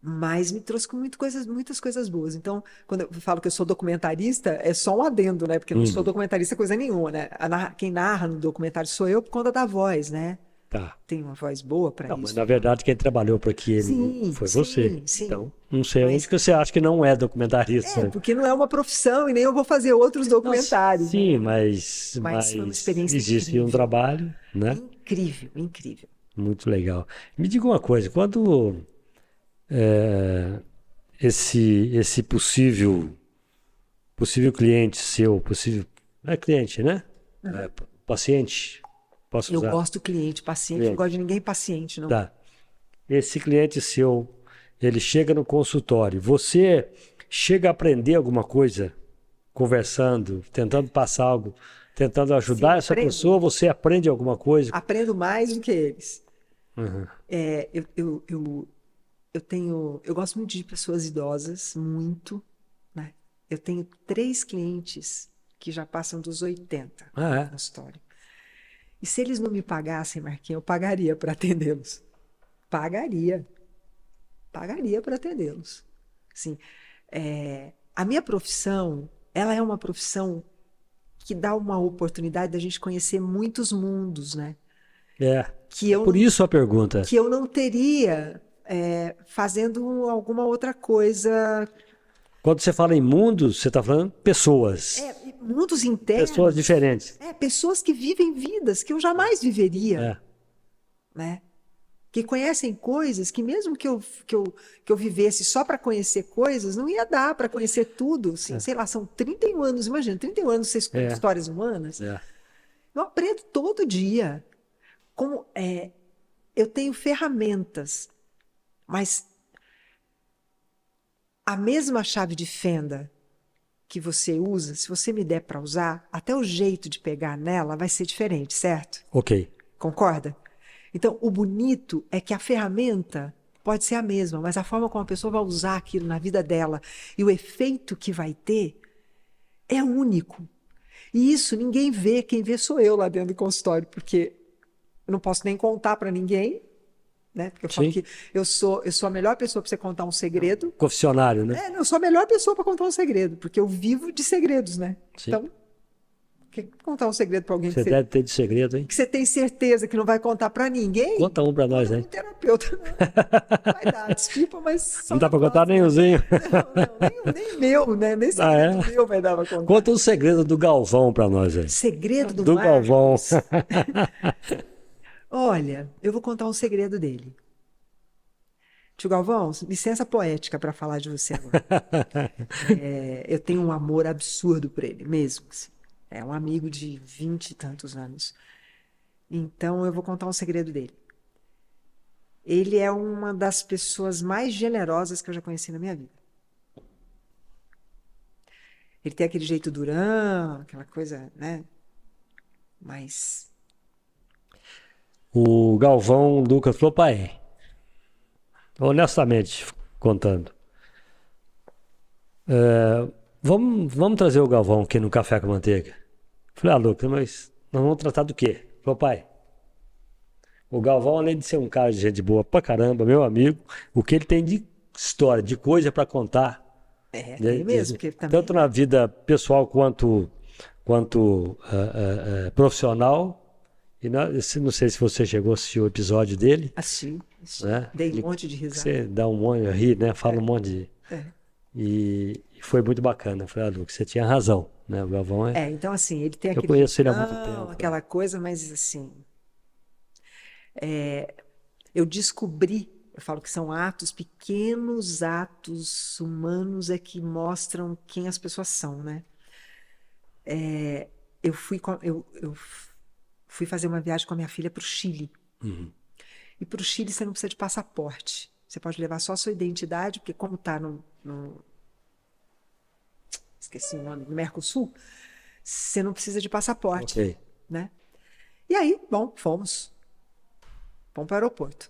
Speaker 2: Mas me trouxe com muitas coisas boas. Então, quando eu falo que eu sou documentarista, é só um adendo, né? Porque eu não sou documentarista coisa nenhuma, né? Quem narra no documentário sou eu por conta da voz, né?
Speaker 1: Tá.
Speaker 2: Tem uma voz boa para
Speaker 1: Não,
Speaker 2: isso.
Speaker 1: mas na verdade quem trabalhou para aquilo foi você.
Speaker 2: Sim.
Speaker 1: Então, não sei
Speaker 2: Mas-
Speaker 1: onde que você acha que não é documentarista.
Speaker 2: Porque não é uma profissão e nem eu vou fazer outros documentários.
Speaker 1: Sim,
Speaker 2: né?
Speaker 1: mas
Speaker 2: foi uma experiência
Speaker 1: existe
Speaker 2: incrível.
Speaker 1: um trabalho, né?
Speaker 2: Incrível, incrível.
Speaker 1: Muito legal. Me diga uma coisa, quando esse possível cliente seu, é cliente, né? Paciente, posso
Speaker 2: Eu
Speaker 1: usar?
Speaker 2: gosto do cliente, paciente,
Speaker 1: Cliente.
Speaker 2: não gosto de ninguém paciente, não.
Speaker 1: Tá. Esse cliente seu, ele chega no consultório, você chega a aprender alguma coisa, conversando, tentando passar algo, tentando ajudar
Speaker 2: Sim,
Speaker 1: essa
Speaker 2: aprendo.
Speaker 1: pessoa, você aprende alguma coisa.
Speaker 2: Aprendo mais do que eles.
Speaker 1: Uhum.
Speaker 2: Eu gosto muito de pessoas idosas, muito, né? Eu tenho 3 clientes que já passam dos 80
Speaker 1: Ah,
Speaker 2: no
Speaker 1: é?
Speaker 2: consultório. E se eles não me pagassem, Marquinhos, eu pagaria para atendê-los. Pagaria. Pagaria para atendê-los. Assim, a minha profissão, ela é uma profissão que dá uma oportunidade da gente conhecer muitos mundos, né?
Speaker 1: É.
Speaker 2: Que eu
Speaker 1: Por
Speaker 2: não,
Speaker 1: isso a pergunta.
Speaker 2: que eu não teria fazendo alguma outra coisa.
Speaker 1: Quando você fala em mundo, você está falando pessoas.
Speaker 2: Mundos
Speaker 1: Pessoas
Speaker 2: internos.
Speaker 1: diferentes.
Speaker 2: Pessoas que vivem vidas que eu jamais viveria,
Speaker 1: É.
Speaker 2: né? Que conhecem coisas que mesmo que eu vivesse só para conhecer coisas, não ia dar para conhecer tudo. Assim, sei lá, são 31 anos, imagina, 31 anos você escuta
Speaker 1: É.
Speaker 2: histórias humanas.
Speaker 1: É.
Speaker 2: Eu aprendo todo dia. Eu tenho ferramentas, mas a mesma chave de fenda que você usa, se você me der para usar, até o jeito de pegar nela vai ser diferente, certo?
Speaker 1: Ok.
Speaker 2: Concorda? Então, o bonito é que a ferramenta pode ser a mesma, mas a forma como a pessoa vai usar aquilo na vida dela e o efeito que vai ter é único. E isso ninguém vê, quem vê sou eu lá dentro do consultório, porque eu não posso nem contar para ninguém, né? Porque eu falo
Speaker 1: Sim.
Speaker 2: que eu sou a melhor pessoa para você contar um segredo.
Speaker 1: Confessionário, né?
Speaker 2: Eu sou a melhor pessoa para contar um segredo, porque eu vivo de segredos, né?
Speaker 1: Sim.
Speaker 2: Então, contar um segredo para alguém
Speaker 1: Você deve ter de segredo, hein?
Speaker 2: que você tem certeza que não vai contar para ninguém?
Speaker 1: Conta um para nós,
Speaker 2: Conta
Speaker 1: hein?
Speaker 2: pra um terapeuta. Não vai dar, desculpa, mas só
Speaker 1: Não dá
Speaker 2: na
Speaker 1: para contar
Speaker 2: próxima.
Speaker 1: nenhumzinho.
Speaker 2: Não, nem meu, né? Nem segredo meu vai dar para contar.
Speaker 1: Conta um segredo do Galvão para nós, hein?
Speaker 2: Segredo do
Speaker 1: Do Galvão.
Speaker 2: Marcos. Olha, eu vou contar um segredo dele. Tio Galvão, licença poética para falar de você agora. Eu tenho um amor absurdo por ele, mesmo. Assim. É um amigo de 20 e tantos anos. Então, eu vou contar um segredo dele. Ele é uma das pessoas mais generosas que eu já conheci na minha vida. Ele tem aquele jeito durão, aquela coisa, né? Mas
Speaker 1: O Galvão Lucas falou, pai, honestamente contando, vamos trazer o Galvão aqui no Café com Manteiga. Falei, Lucas, mas nós vamos tratar do quê? Falou, pai, o Galvão, além de ser um cara de gente boa pra caramba, meu amigo, o que ele tem de história, de coisa para contar,
Speaker 2: tem mesmo, porque ele também...
Speaker 1: tanto na vida pessoal quanto profissional. E não sei se você chegou a assistir o episódio dele.
Speaker 2: Assisti.
Speaker 1: Né?
Speaker 2: Dei um monte de risada.
Speaker 1: Você dá um monte, ri, né? Fala um monte de... E foi muito bacana. Eu falei, Lucas, você tinha razão, né? O Galvão
Speaker 2: então assim, ele tem
Speaker 1: Eu
Speaker 2: aquele
Speaker 1: conheço ele há muito
Speaker 2: jeitão,
Speaker 1: tempo.
Speaker 2: aquela coisa, mas assim... eu descobri, eu falo que são atos, pequenos atos humanos que mostram quem as pessoas são, né? Eu fui fazer uma viagem com a minha filha para o Chile.
Speaker 1: Uhum.
Speaker 2: E para o Chile você não precisa de passaporte. Você pode levar só a sua identidade, porque como está esqueci o nome, no Mercosul, você não precisa de passaporte.
Speaker 1: Ok.
Speaker 2: Né? E aí, bom, fomos para o aeroporto.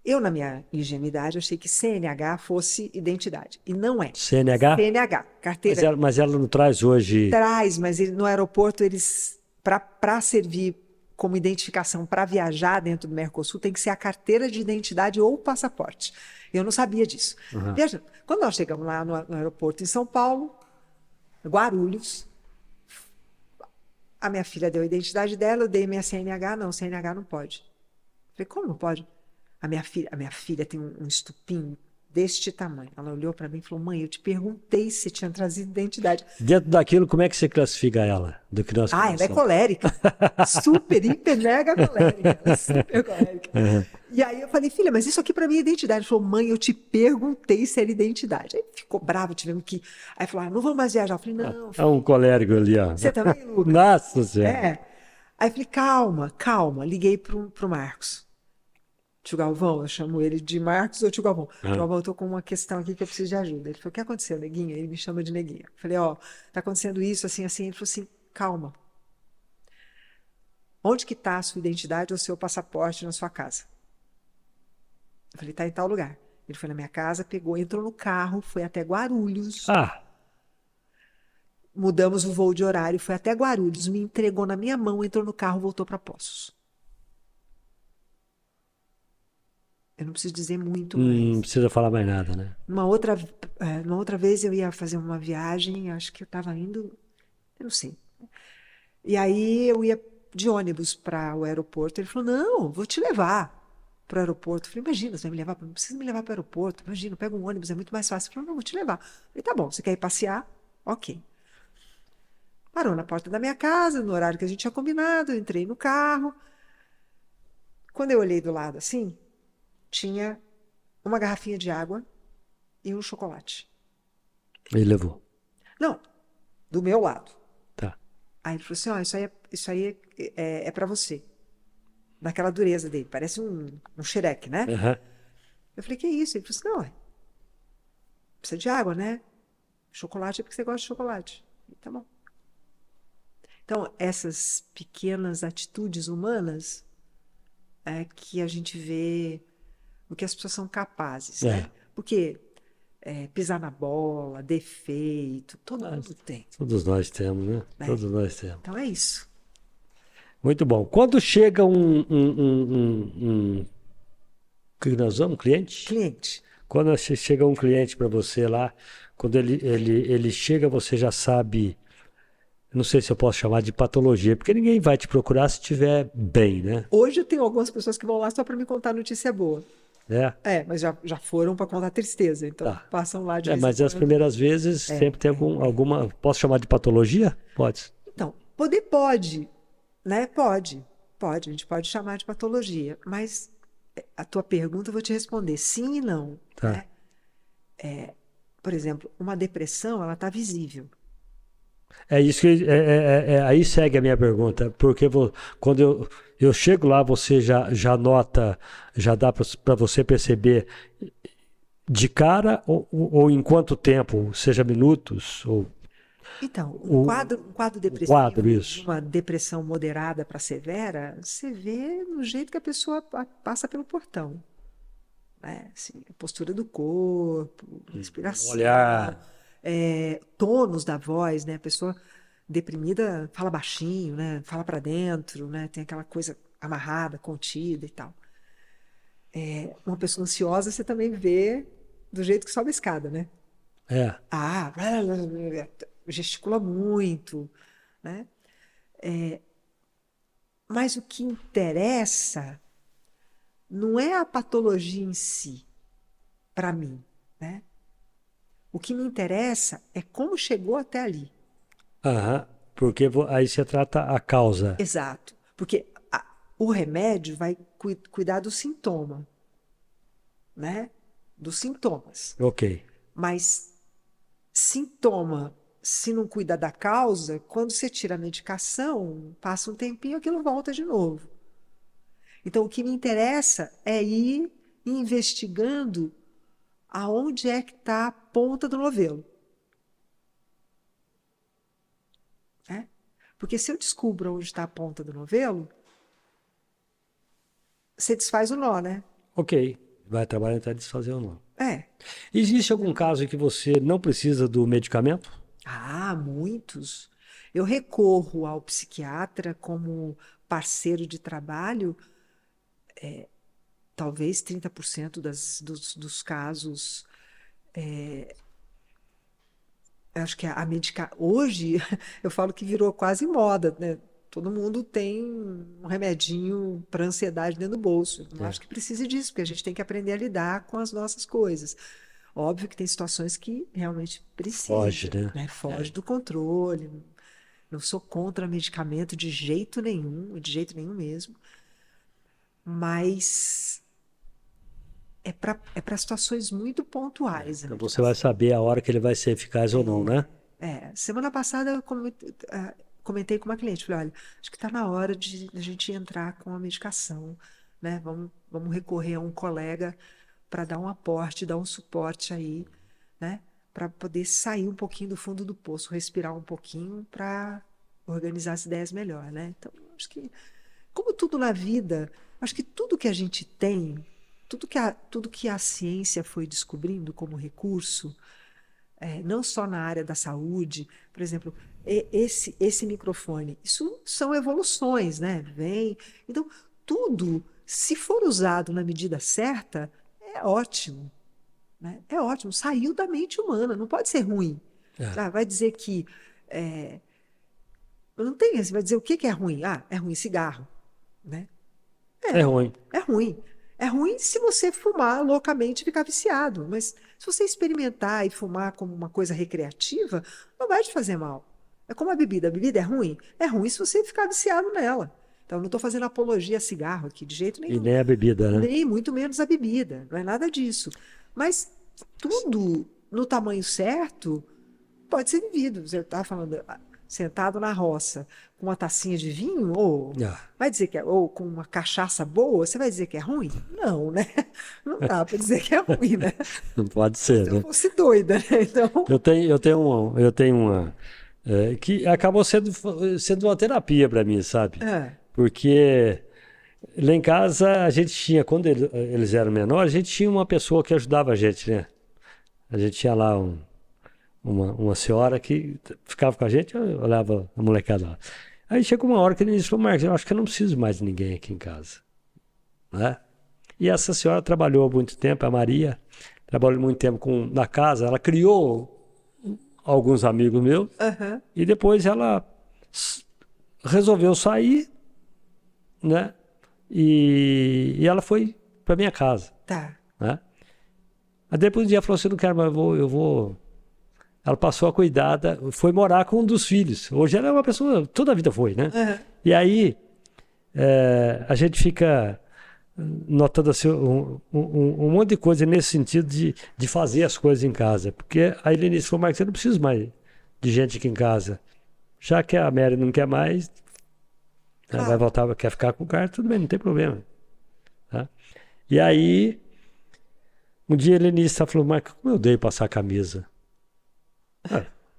Speaker 2: Eu, na minha ingenuidade, achei que CNH fosse identidade. E não é.
Speaker 1: CNH?
Speaker 2: CNH, carteira.
Speaker 1: Mas ela não traz hoje...
Speaker 2: Traz, mas no aeroporto eles, para servir como identificação para viajar dentro do Mercosul, tem que ser a carteira de identidade ou o passaporte. Eu não sabia disso.
Speaker 1: Uhum.
Speaker 2: Veja, quando nós chegamos lá no aeroporto em São Paulo, Guarulhos, a minha filha deu a identidade dela, eu dei minha CNH, não, CNH não pode. Eu falei, como não pode? A minha filha tem um estupim deste tamanho. Ela olhou para mim e falou, mãe, eu te perguntei se você tinha trazido identidade.
Speaker 1: Dentro daquilo, como é que você classifica ela? Do que nós
Speaker 2: ela é
Speaker 1: conversamos?
Speaker 2: colérica. Super, hiper, mega colérica. Ela é super colérica.
Speaker 1: Uhum.
Speaker 2: E aí eu falei, filha, mas isso aqui para mim é identidade. Ela falou, mãe, eu te perguntei se era identidade. Aí ficou bravo, tivemos que... Aí falou, não vamos mais viajar. Eu falei, não.
Speaker 1: É um colérico ali, ó.
Speaker 2: Você também, Lucas?
Speaker 1: Nossa Senhora.
Speaker 2: Aí eu falei, calma. Liguei pro Marcos. Tio Galvão, eu chamo ele de Marcos ou tio Galvão. Tio Galvão, eu tô com uma questão aqui que eu preciso de ajuda. Ele falou, o que aconteceu, neguinha? Ele me chama de neguinha. Eu falei, tá acontecendo isso, assim, assim. Ele falou assim, calma. Onde que está a sua identidade ou o seu passaporte na sua casa? Eu falei, está em tal lugar. Ele foi na minha casa, pegou, entrou no carro, foi até Guarulhos,
Speaker 1: Ah,
Speaker 2: mudamos o voo de horário, foi até Guarulhos, me entregou na minha mão, entrou no carro, voltou para Poços. Eu não preciso dizer muito mais.
Speaker 1: não precisa falar mais nada, né?
Speaker 2: Uma outra vez eu ia fazer uma viagem, acho que eu estava indo, eu não sei. E aí eu ia de ônibus para o aeroporto. Ele falou: Não, vou te levar para o aeroporto. Eu falei: Imagina, você vai me levar, não precisa me levar para o aeroporto. Imagina, pega um ônibus, é muito mais fácil. Ele falou: Não, vou te levar. Eu falei: Tá bom, você quer ir passear? Ok. Parou na porta da minha casa, no horário que a gente tinha combinado. Eu entrei no carro. Quando eu olhei do lado assim, tinha uma garrafinha de água e um chocolate.
Speaker 1: Ele levou.
Speaker 2: Não, do meu lado.
Speaker 1: Tá.
Speaker 2: Aí ele falou assim: Ó, isso aí é para você. Naquela dureza dele, parece um xereque, né?
Speaker 1: Aham.
Speaker 2: Eu falei: Que isso? Ele falou assim: Não, precisa de água, né? Chocolate é porque você gosta de chocolate. Eu falei, tá bom. Então, essas pequenas atitudes humanas é que a gente vê o que as pessoas são capazes,
Speaker 1: É.
Speaker 2: né? Porque pisar na bola, defeito, todo
Speaker 1: Ah,
Speaker 2: mundo tem,
Speaker 1: todos nós temos, né?
Speaker 2: né?
Speaker 1: Todos nós temos.
Speaker 2: Então é isso.
Speaker 1: Muito bom. Quando chega que nós vamos, cliente?
Speaker 2: Cliente.
Speaker 1: Quando chega um cliente para você lá, quando ele chega, você já sabe, não sei se eu posso chamar de patologia, porque ninguém vai te procurar se estiver bem, né?
Speaker 2: Hoje eu tenho algumas pessoas que vão lá só para me contar notícia boa. Mas já foram para contar tristeza, então
Speaker 1: Tá.
Speaker 2: passam lá de vez em
Speaker 1: Mas as
Speaker 2: quando.
Speaker 1: primeiras vezes sempre tem alguma. Posso chamar de patologia? Pode.
Speaker 2: Então, poder pode, né? Pode, a gente pode chamar de patologia, mas a tua pergunta eu vou te responder sim e não,
Speaker 1: Tá.
Speaker 2: né? Por exemplo, uma depressão, ela está visível.
Speaker 1: É isso que. Aí segue a minha pergunta. Porque quando eu chego lá, você já nota, já dá para você perceber de cara ou em quanto tempo, seja minutos ou.
Speaker 2: Então,
Speaker 1: O
Speaker 2: um quadro depressivo,
Speaker 1: quadro, isso.
Speaker 2: uma depressão moderada para severa, você vê no jeito que a pessoa passa pelo portão. Né? Assim, a postura do corpo, respiração,
Speaker 1: Olhar.
Speaker 2: tônus da voz, né? A pessoa deprimida fala baixinho, né? Fala para dentro, né? Tem aquela coisa amarrada, contida e tal. Uma pessoa ansiosa você também vê do jeito que sobe a escada, né?
Speaker 1: É.
Speaker 2: Gesticula muito, né? Mas o que interessa não é a patologia em si, para mim, né? O que me interessa é como chegou até ali.
Speaker 1: Aham. Porque aí você trata a causa.
Speaker 2: Exato. Porque o remédio vai cuidar do sintoma, né? Dos sintomas.
Speaker 1: Ok.
Speaker 2: Mas sintoma, se não cuida da causa, quando você tira a medicação, passa um tempinho, aquilo volta de novo. Então, o que me interessa é ir investigando aonde é que está a ponta do novelo. Né? Porque se eu descubro onde está a ponta do novelo, você desfaz o nó, né?
Speaker 1: Ok. Vai trabalhar até desfazer ou não.
Speaker 2: É.
Speaker 1: Existe algum caso em que você não precisa do medicamento?
Speaker 2: Ah, muitos. Eu recorro ao psiquiatra como parceiro de trabalho, talvez 30% dos casos. Eu acho que hoje eu falo que virou quase moda, né? Todo mundo tem um remedinho para ansiedade dentro do bolso. Eu não acho que precise disso, porque a gente tem que aprender a lidar com as nossas coisas. Óbvio que tem situações que realmente precisam,
Speaker 1: Foge, né?
Speaker 2: né? Foge do controle. Não sou contra medicamento de jeito nenhum mesmo. Mas é para situações muito pontuais a
Speaker 1: Então você vai saber a hora que ele vai ser eficaz ou não, né?
Speaker 2: Semana passada eu comentei com uma cliente, falei, olha, acho que está na hora de a gente entrar com a medicação, né? Vamos recorrer a um colega para dar um aporte, dar um suporte aí, né? Para poder sair um pouquinho do fundo do poço, respirar um pouquinho para organizar as ideias melhor, né? Então, acho que Como tudo na vida, acho que tudo que a gente tem, tudo que a ciência foi descobrindo como recurso, não só na área da saúde, por exemplo, esse microfone, isso são evoluções, né? Então, tudo, se for usado na medida certa, é ótimo, né? É ótimo, saiu da mente humana, não pode ser ruim. Vai dizer que não tem, você vai dizer o que é ruim? Ah, é ruim cigarro, né?
Speaker 1: É ruim.
Speaker 2: É ruim. É ruim se você fumar loucamente e ficar viciado, mas se você experimentar e fumar como uma coisa recreativa, não vai te fazer mal. É como a bebida. A bebida é ruim? É ruim se você ficar viciado nela. Então, eu não estou fazendo apologia a cigarro aqui, de jeito
Speaker 1: E
Speaker 2: nenhum.
Speaker 1: nem a bebida, né?
Speaker 2: Nem muito menos a bebida. Não é nada disso. Mas tudo no tamanho certo pode ser vivido. Você está falando, sentado na roça, com uma tacinha de vinho, ou vai dizer que ou com uma cachaça boa, você vai dizer que é ruim? Não, né? Não dá para dizer que é ruim, né?
Speaker 1: Não pode ser,
Speaker 2: Se eu
Speaker 1: né?
Speaker 2: fosse doida, né? Então,
Speaker 1: Eu tenho uma que acabou sendo uma terapia para mim, sabe? Porque lá em casa a gente tinha, quando eles eram menores, a gente tinha uma pessoa que ajudava a gente, né? A gente tinha lá uma senhora que ficava com a gente, eu olhava a molecada lá. Aí chegou uma hora que ele disse, Marcos, eu acho que eu não preciso mais de ninguém aqui em casa, né? E essa senhora trabalhou há muito tempo, a Maria, trabalhou muito tempo na casa, ela criou alguns amigos meus, e depois ela resolveu sair, né? E ela foi para minha casa,
Speaker 2: tá.
Speaker 1: né? Aí depois um dia ela falou assim, não quero mais, eu vou... Ela passou a cuidar, foi morar com um dos filhos. Hoje ela é uma pessoa, toda a vida foi, né? E aí a gente fica notando assim, um monte de coisa nesse sentido de fazer as coisas em casa. Porque a Helenice falou, Marcos, eu não preciso mais de gente aqui em casa. Já que a Mary não quer mais, ela vai voltar, quer ficar com o cara, tudo bem, não tem problema. Tá? E aí, um dia a Helenice falou, Marcos, como eu odeio passar camisa.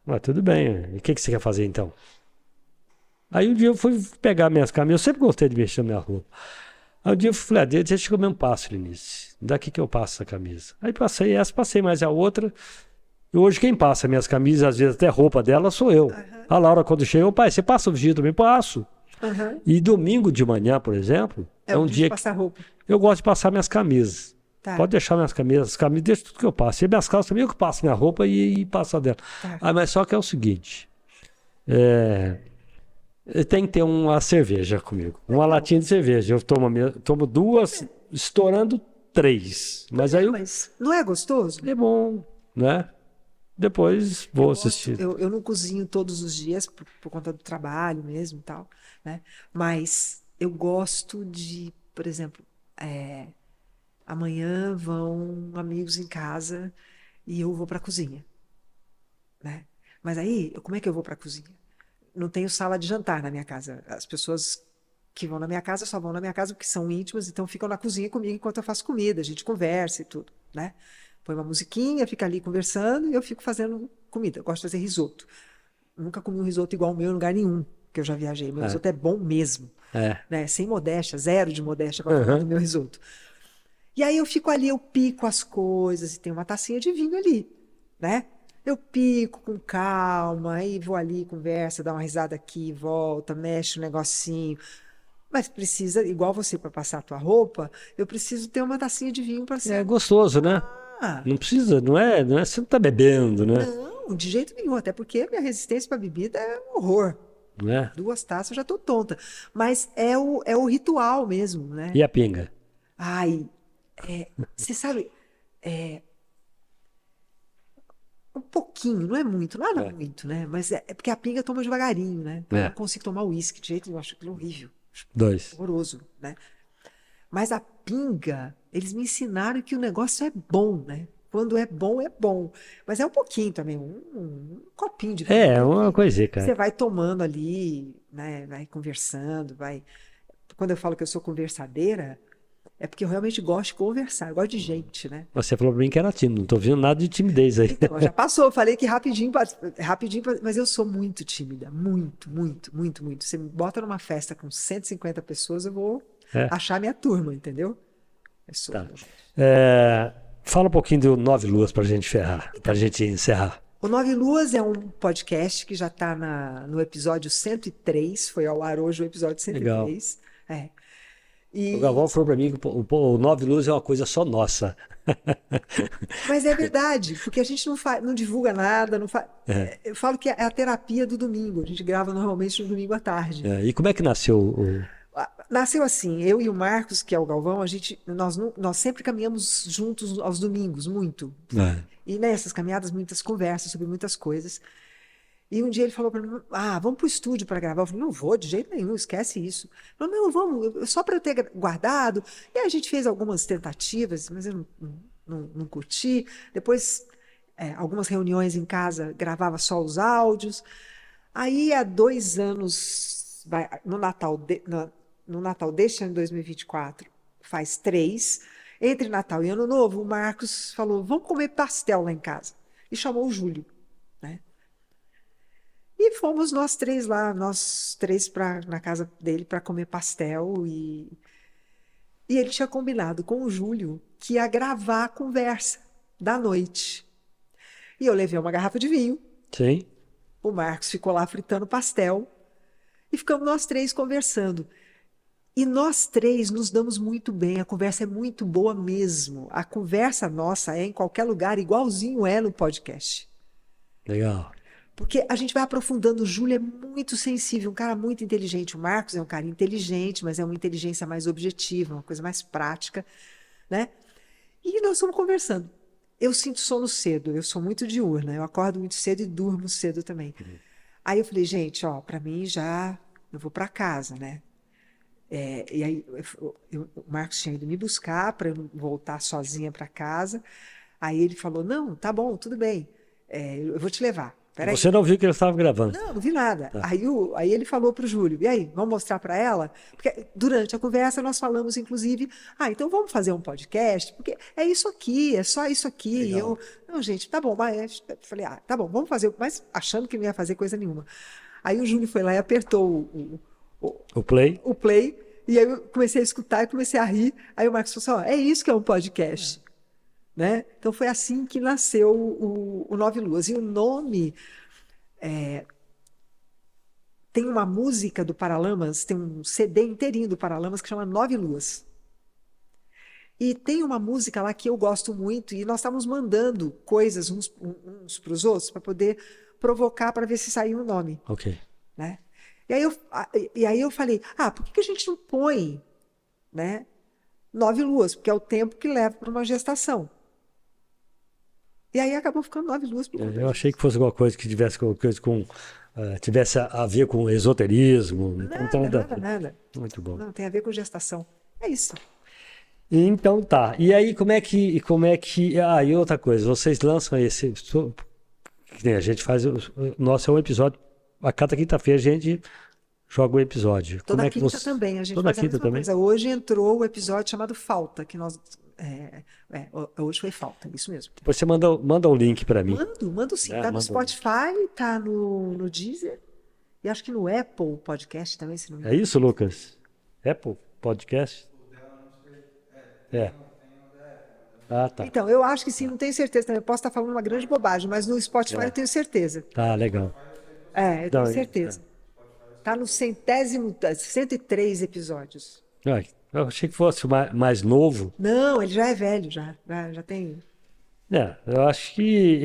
Speaker 1: Mas tudo bem, e o que você quer fazer então? Aí um dia eu fui pegar minhas camisas, eu sempre gostei de mexer na minha roupa. Aí um dia eu falei, deixa eu comer um passo, Lenice. Daqui que eu passo essa camisa. Aí passei essa, passei mais a outra. E hoje quem passa minhas camisas, às vezes até roupa dela, sou eu. A Laura, quando chega, pai, você passa o vestido também? Passo. E domingo de manhã, por exemplo, é um dia que
Speaker 2: passar roupa.
Speaker 1: eu gosto de passar minhas camisas.
Speaker 2: Tá.
Speaker 1: Pode deixar minhas camisas, deixa tudo que eu passo. E minhas calças também eu que passo minha roupa e passo a dela.
Speaker 2: Tá.
Speaker 1: Mas só que é o seguinte, tem que ter uma cerveja comigo, uma latinha de cerveja. Eu tomo 2, estourando 3. Mas aí
Speaker 2: Mas não é gostoso?
Speaker 1: é bom, né? Depois vou assistir.
Speaker 2: Eu não cozinho todos os dias por conta do trabalho mesmo e tal, né? Mas eu gosto de, por exemplo, amanhã vão amigos em casa e eu vou para a cozinha, né? Mas aí, como é que eu vou para a cozinha? Não tenho sala de jantar na minha casa. As pessoas que vão na minha casa só vão na minha casa porque são íntimas, então ficam na cozinha comigo enquanto eu faço comida, a gente conversa e tudo, né? Põe uma musiquinha, fica ali conversando e eu fico fazendo comida. Eu gosto de fazer risoto. Nunca comi um risoto igual o meu em lugar nenhum que eu já viajei. Meu risoto é bom mesmo, né? Sem modéstia, zero de modéstia para falar do meu risoto. E aí eu fico ali, eu pico as coisas e tem uma tacinha de vinho ali, né? Eu pico com calma, aí vou ali, conversa, dá uma risada aqui, volta, mexe um negocinho. Mas precisa, igual você para passar a tua roupa, eu preciso ter uma tacinha de vinho para ser.
Speaker 1: É gostoso, né? Não precisa, não é, você não tá bebendo, né?
Speaker 2: Não, de jeito nenhum, até porque a minha resistência para bebida é um horror.
Speaker 1: Não é?
Speaker 2: 2 taças eu já tô tonta. Mas é o ritual mesmo, né?
Speaker 1: E a pinga?
Speaker 2: Ai, você sabe, um pouquinho, não é muito, nada muito, né? Mas é porque a pinga toma devagarinho, né? Eu não consigo tomar uísque de jeito nenhum, eu acho aquilo horrível.
Speaker 1: 2.
Speaker 2: Horroroso, né? Mas a pinga, eles me ensinaram que o negócio é bom, né? Quando é bom, é bom. Mas é um pouquinho também, um copinho de pinga.
Speaker 1: É, uma coisinha,
Speaker 2: Você
Speaker 1: cara.
Speaker 2: vai tomando ali, né? Vai conversando, vai... Quando eu falo que eu sou conversadeira, É porque eu realmente gosto de conversar, eu gosto de gente, né?
Speaker 1: Você falou pra mim que era tímido, não tô vendo nada de timidez aí.
Speaker 2: Então, já passou, eu falei que rapidinho, mas eu sou muito tímida, muito, muito, muito, muito. Você me bota numa festa com 150 pessoas, eu vou
Speaker 1: É.
Speaker 2: achar minha turma, entendeu? Eu sou.
Speaker 1: Tá. Fala um pouquinho do Nove Luas pra gente pra gente encerrar.
Speaker 2: O Nove Luas é um podcast que já está no episódio 103, foi ao ar hoje o episódio 103. É. E,
Speaker 1: O Galvão falou pra mim que o Nove Luas é uma coisa só nossa.
Speaker 2: mas é verdade, porque a gente não divulga nada, não faz. Eu falo que é a terapia do domingo. A gente grava normalmente no domingo à tarde.
Speaker 1: E como é que nasceu
Speaker 2: Nasceu assim, eu e o Marcos, que é o Galvão, nós sempre caminhamos juntos aos domingos, muito. E nessas caminhadas, muitas conversas sobre muitas coisas. E um dia ele falou para mim, vamos para o estúdio para gravar. Eu falei, não vou, de jeito nenhum, esquece isso. Ele falou, não, vamos, só para eu ter guardado. E aí a gente fez algumas tentativas, mas eu não curti. Depois, algumas reuniões em casa, gravava só os áudios. Aí, há 2 anos, no Natal deste ano de 2024, faz 3, entre Natal e Ano Novo, o Marcos falou, vamos comer pastel lá em casa. E chamou o Júlio, né? E fomos nós 3 lá, na casa dele para comer pastel. E ele tinha combinado com o Júlio que ia gravar a conversa da noite. E eu levei uma garrafa de vinho.
Speaker 1: Sim.
Speaker 2: O Marcos ficou lá fritando pastel. E ficamos nós 3 conversando. E nós 3 nos damos muito bem, a conversa é muito boa mesmo. A conversa nossa é em qualquer lugar, igualzinho é no podcast.
Speaker 1: Legal.
Speaker 2: Porque a gente vai aprofundando. O Júlio é muito sensível, um cara muito inteligente. O Marcos é um cara inteligente, mas é uma inteligência mais objetiva, uma coisa mais prática, né? E nós estamos conversando. Eu sinto sono cedo, eu sou muito diurna, eu acordo muito cedo e durmo cedo também. Aí eu falei, gente, para mim eu vou para casa, né? E aí o Marcos tinha ido me buscar para eu não voltar sozinha para casa. Aí ele falou, não, tá bom, tudo bem, eu vou te levar. Peraí.
Speaker 1: Você não viu que ele estava gravando?
Speaker 2: Não vi nada.
Speaker 1: Tá.
Speaker 2: Aí ele falou para o Júlio, e aí, vamos mostrar para ela? Porque durante a conversa nós falamos, inclusive, então vamos fazer um podcast, porque é isso aqui, é só isso aqui. E eu, não, gente, tá bom, mas eu falei, tá bom, vamos fazer, mas achando que não ia fazer coisa nenhuma. Aí o Júlio foi lá e apertou
Speaker 1: o play.
Speaker 2: O play, e aí eu comecei a escutar e comecei a rir. Aí o Marcos falou assim, é isso que é um podcast. Né? Então foi assim que nasceu o Nove Luas. E o nome tem uma música do Paralamas, tem um CD inteirinho do Paralamas que chama Nove Luas. E tem uma música lá que eu gosto muito, e nós estávamos mandando coisas uns para os outros para poder provocar para ver se saía um nome.
Speaker 1: Ok.
Speaker 2: Né? E aí eu falei, por que a gente não põe, né, 9 luas? Porque é o tempo que leva para uma gestação. E aí acabou ficando 9 luas.
Speaker 1: Eu achei que fosse alguma coisa que tivesse tivesse a ver com esoterismo.
Speaker 2: Nada.
Speaker 1: Muito bom.
Speaker 2: Não, tem a ver com gestação. É isso.
Speaker 1: Então tá. E aí como é que e outra coisa, vocês lançam esse, que nem a gente faz, nosso é um episódio, a cada quinta-feira a gente joga um episódio.
Speaker 2: Toda quinta também, a gente
Speaker 1: Toda
Speaker 2: faz a
Speaker 1: quinta
Speaker 2: mesma
Speaker 1: também?
Speaker 2: coisa. Hoje entrou o episódio chamado Falta, que nós... hoje foi Falta, isso mesmo.
Speaker 1: Depois você manda um link para mim.
Speaker 2: Mando sim. Tá no
Speaker 1: manda
Speaker 2: Spotify, tá no Deezer, e acho que no Apple Podcast também, se não me
Speaker 1: É
Speaker 2: engano.
Speaker 1: isso, Lucas? Apple Podcast? Tá.
Speaker 2: Então, eu acho que sim, não tenho certeza também. Eu posso estar falando uma grande bobagem, mas no Spotify eu tenho certeza.
Speaker 1: Tá, legal.
Speaker 2: Eu tenho certeza. Tá no 103 episódios.
Speaker 1: Eu achei que fosse mais novo.
Speaker 2: Não, ele já é velho, já tem.
Speaker 1: Eu acho que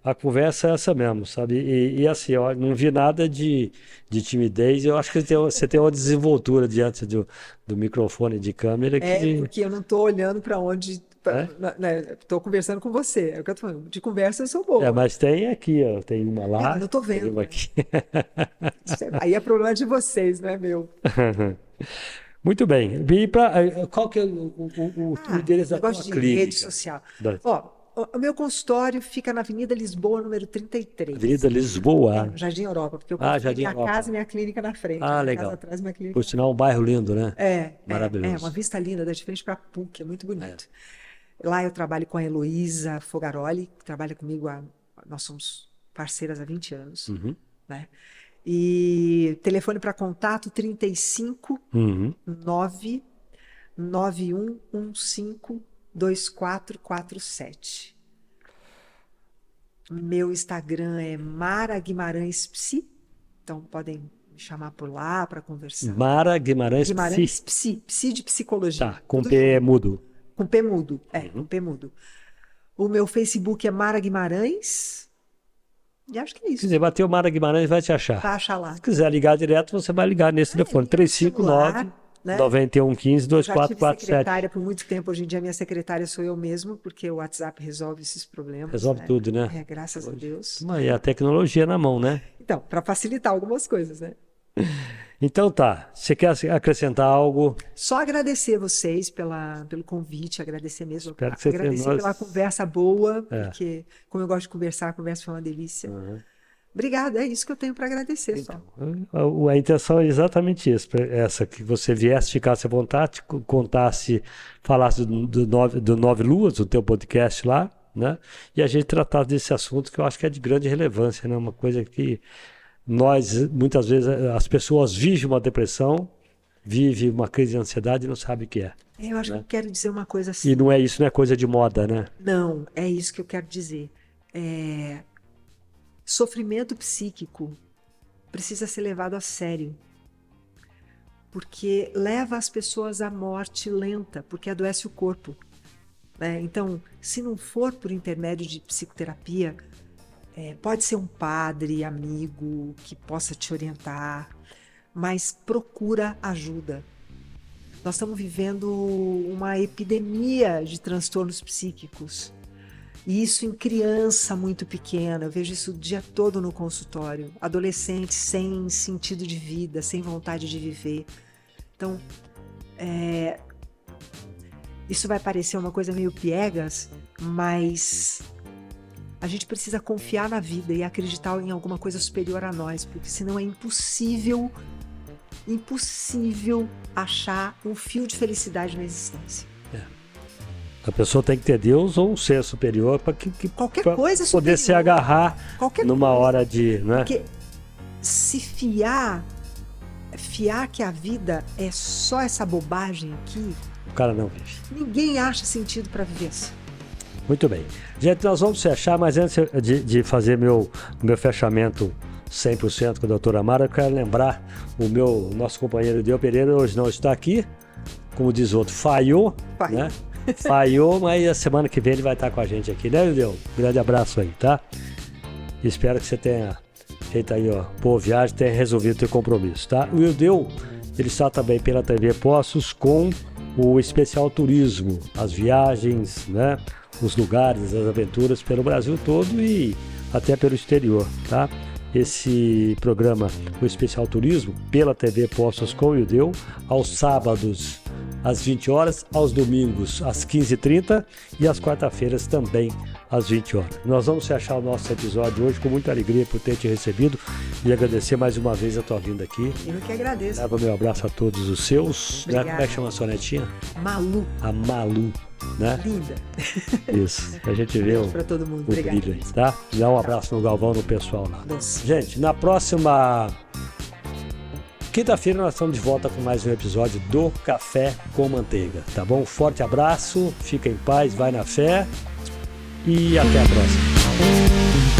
Speaker 1: a conversa é essa mesmo, sabe? E assim, eu não vi nada de timidez. Eu acho que você tem uma desenvoltura diante do microfone de câmera que...
Speaker 2: Porque eu não estou olhando para onde... Estou conversando com você. É o que eu tô falando. De conversa eu sou boa.
Speaker 1: Mas tem aqui, ó, tem uma lá.
Speaker 2: Não estou vendo.
Speaker 1: Tem uma aqui.
Speaker 2: Aí é problema de vocês, não é meu.
Speaker 1: Muito bem. E qual que é o endereço da tua
Speaker 2: de
Speaker 1: clínica?
Speaker 2: rede social. o meu consultório fica na Avenida Lisboa, número 33.
Speaker 1: Avenida Lisboa.
Speaker 2: No Jardim Europa, porque eu
Speaker 1: Jardim
Speaker 2: minha
Speaker 1: Europa.
Speaker 2: casa e minha clínica na frente.
Speaker 1: Ah,
Speaker 2: minha
Speaker 1: legal.
Speaker 2: casa atrás, minha clínica.
Speaker 1: Por sinal, um bairro lindo, né? Maravilhoso.
Speaker 2: Uma vista linda, da de frente para a PUC, é muito bonito. Lá eu trabalho com a Heloísa Fogaroli, que trabalha comigo nós somos parceiras há 20 anos,
Speaker 1: Uhum.
Speaker 2: né? E telefone para contato 35
Speaker 1: Uhum.
Speaker 2: 991152447. Meu Instagram é Mara Guimarães Psi, então podem me chamar por lá para conversar.
Speaker 1: Mara Guimarães
Speaker 2: Guimarães
Speaker 1: Psi.
Speaker 2: Psi de psicologia.
Speaker 1: Tá, com
Speaker 2: Tudo
Speaker 1: P mudo.
Speaker 2: com P mudo, com P mudo. O meu Facebook é Mara Guimarães. E acho que é
Speaker 1: Se
Speaker 2: isso.
Speaker 1: quiser bater o Mara Guimarães, vai te achar.
Speaker 2: Vai achar lá.
Speaker 1: Se quiser ligar direto, você vai ligar nesse telefone. 359
Speaker 2: né?
Speaker 1: 9115
Speaker 2: Já tive
Speaker 1: 2447.
Speaker 2: secretária por muito tempo. Hoje em dia, minha secretária sou eu mesmo, porque o WhatsApp resolve esses problemas.
Speaker 1: Resolve
Speaker 2: né?
Speaker 1: tudo, né?
Speaker 2: Graças a Deus.
Speaker 1: Mas a tecnologia na mão, né?
Speaker 2: Então, para facilitar algumas coisas, né?
Speaker 1: Então tá, você quer acrescentar algo?
Speaker 2: Só agradecer vocês pelo convite, agradecer mesmo.
Speaker 1: Espero que você tenha
Speaker 2: agradecer
Speaker 1: nós-
Speaker 2: pela conversa boa, porque, como eu gosto de conversar, a conversa foi uma delícia. Obrigada, é isso que eu tenho para agradecer só.
Speaker 1: A intenção é exatamente essa, que você viesse, ficasse à vontade, contasse, falasse do Nove Luas, o teu podcast lá, né? E a gente tratasse desse assunto que eu acho que é de grande relevância, né? Uma coisa que muitas vezes, as pessoas vivem uma depressão, vivem uma crise de ansiedade e não sabem o que é.
Speaker 2: Eu acho que eu quero dizer uma coisa assim.
Speaker 1: E não é isso, não é coisa de moda, né?
Speaker 2: Não, é isso que eu quero dizer. Sofrimento psíquico precisa ser levado a sério, porque leva as pessoas à morte lenta, porque adoece o corpo, né? Então, se não for por intermédio de psicoterapia, pode ser um padre, amigo, que possa te orientar, mas procura ajuda. Nós estamos vivendo uma epidemia de transtornos psíquicos. E isso em criança muito pequena, eu vejo isso o dia todo no consultório. Adolescentes sem sentido de vida, sem vontade de viver. Então, isso vai parecer uma coisa meio piegas, mas a gente precisa confiar na vida e acreditar em alguma coisa superior a nós, porque senão é impossível achar um fio de felicidade na existência.
Speaker 1: A pessoa tem que ter Deus ou um ser superior para
Speaker 2: Qualquer
Speaker 1: pra
Speaker 2: coisa
Speaker 1: poder
Speaker 2: superior.
Speaker 1: se agarrar
Speaker 2: Qualquer
Speaker 1: numa
Speaker 2: coisa.
Speaker 1: hora de, né?
Speaker 2: Porque se fiar que a vida é só essa bobagem aqui,
Speaker 1: O cara não vive.
Speaker 2: ninguém acha sentido para viver assim.
Speaker 1: Muito bem. Gente, nós vamos fechar, mas antes de fazer meu fechamento 100% com a doutora Mara, eu quero lembrar nosso companheiro Deu Pereira hoje não está aqui, como diz o outro, falhou, né? Falhou, mas a semana que vem ele vai estar com a gente aqui, né, Ildeu? Um grande abraço aí, tá? Espero que você tenha feito aí, boa viagem, tenha resolvido o teu compromisso, tá? O Ildeu, ele está também pela TV Poços com o especial turismo, as viagens, né? Os lugares, as aventuras pelo Brasil todo e até pelo exterior, tá? Esse programa, o especial turismo, pela TV Poços com o Ildeu, aos sábados às 20 horas, aos domingos às 15h30 e às quarta-feiras também às 20 horas. Nós vamos fechar o nosso episódio hoje com muita alegria por ter te recebido e agradecer mais uma vez a tua vinda aqui.
Speaker 2: Eu que agradeço.
Speaker 1: Leva meu abraço a todos os seus. Né? Como é que chama a sua netinha?
Speaker 2: Malu.
Speaker 1: A Malu, né?
Speaker 2: Linda.
Speaker 1: Isso. A gente vê o
Speaker 2: Para todo mundo.
Speaker 1: brilho
Speaker 2: Obrigada.
Speaker 1: aí, tá? Dá um abraço no Galvão, no pessoal lá.
Speaker 2: Doce.
Speaker 1: Gente, na próxima quinta-feira nós estamos de volta com mais um episódio do Café com Manteiga, tá bom? Forte abraço, fica em paz, vai na fé e até a próxima.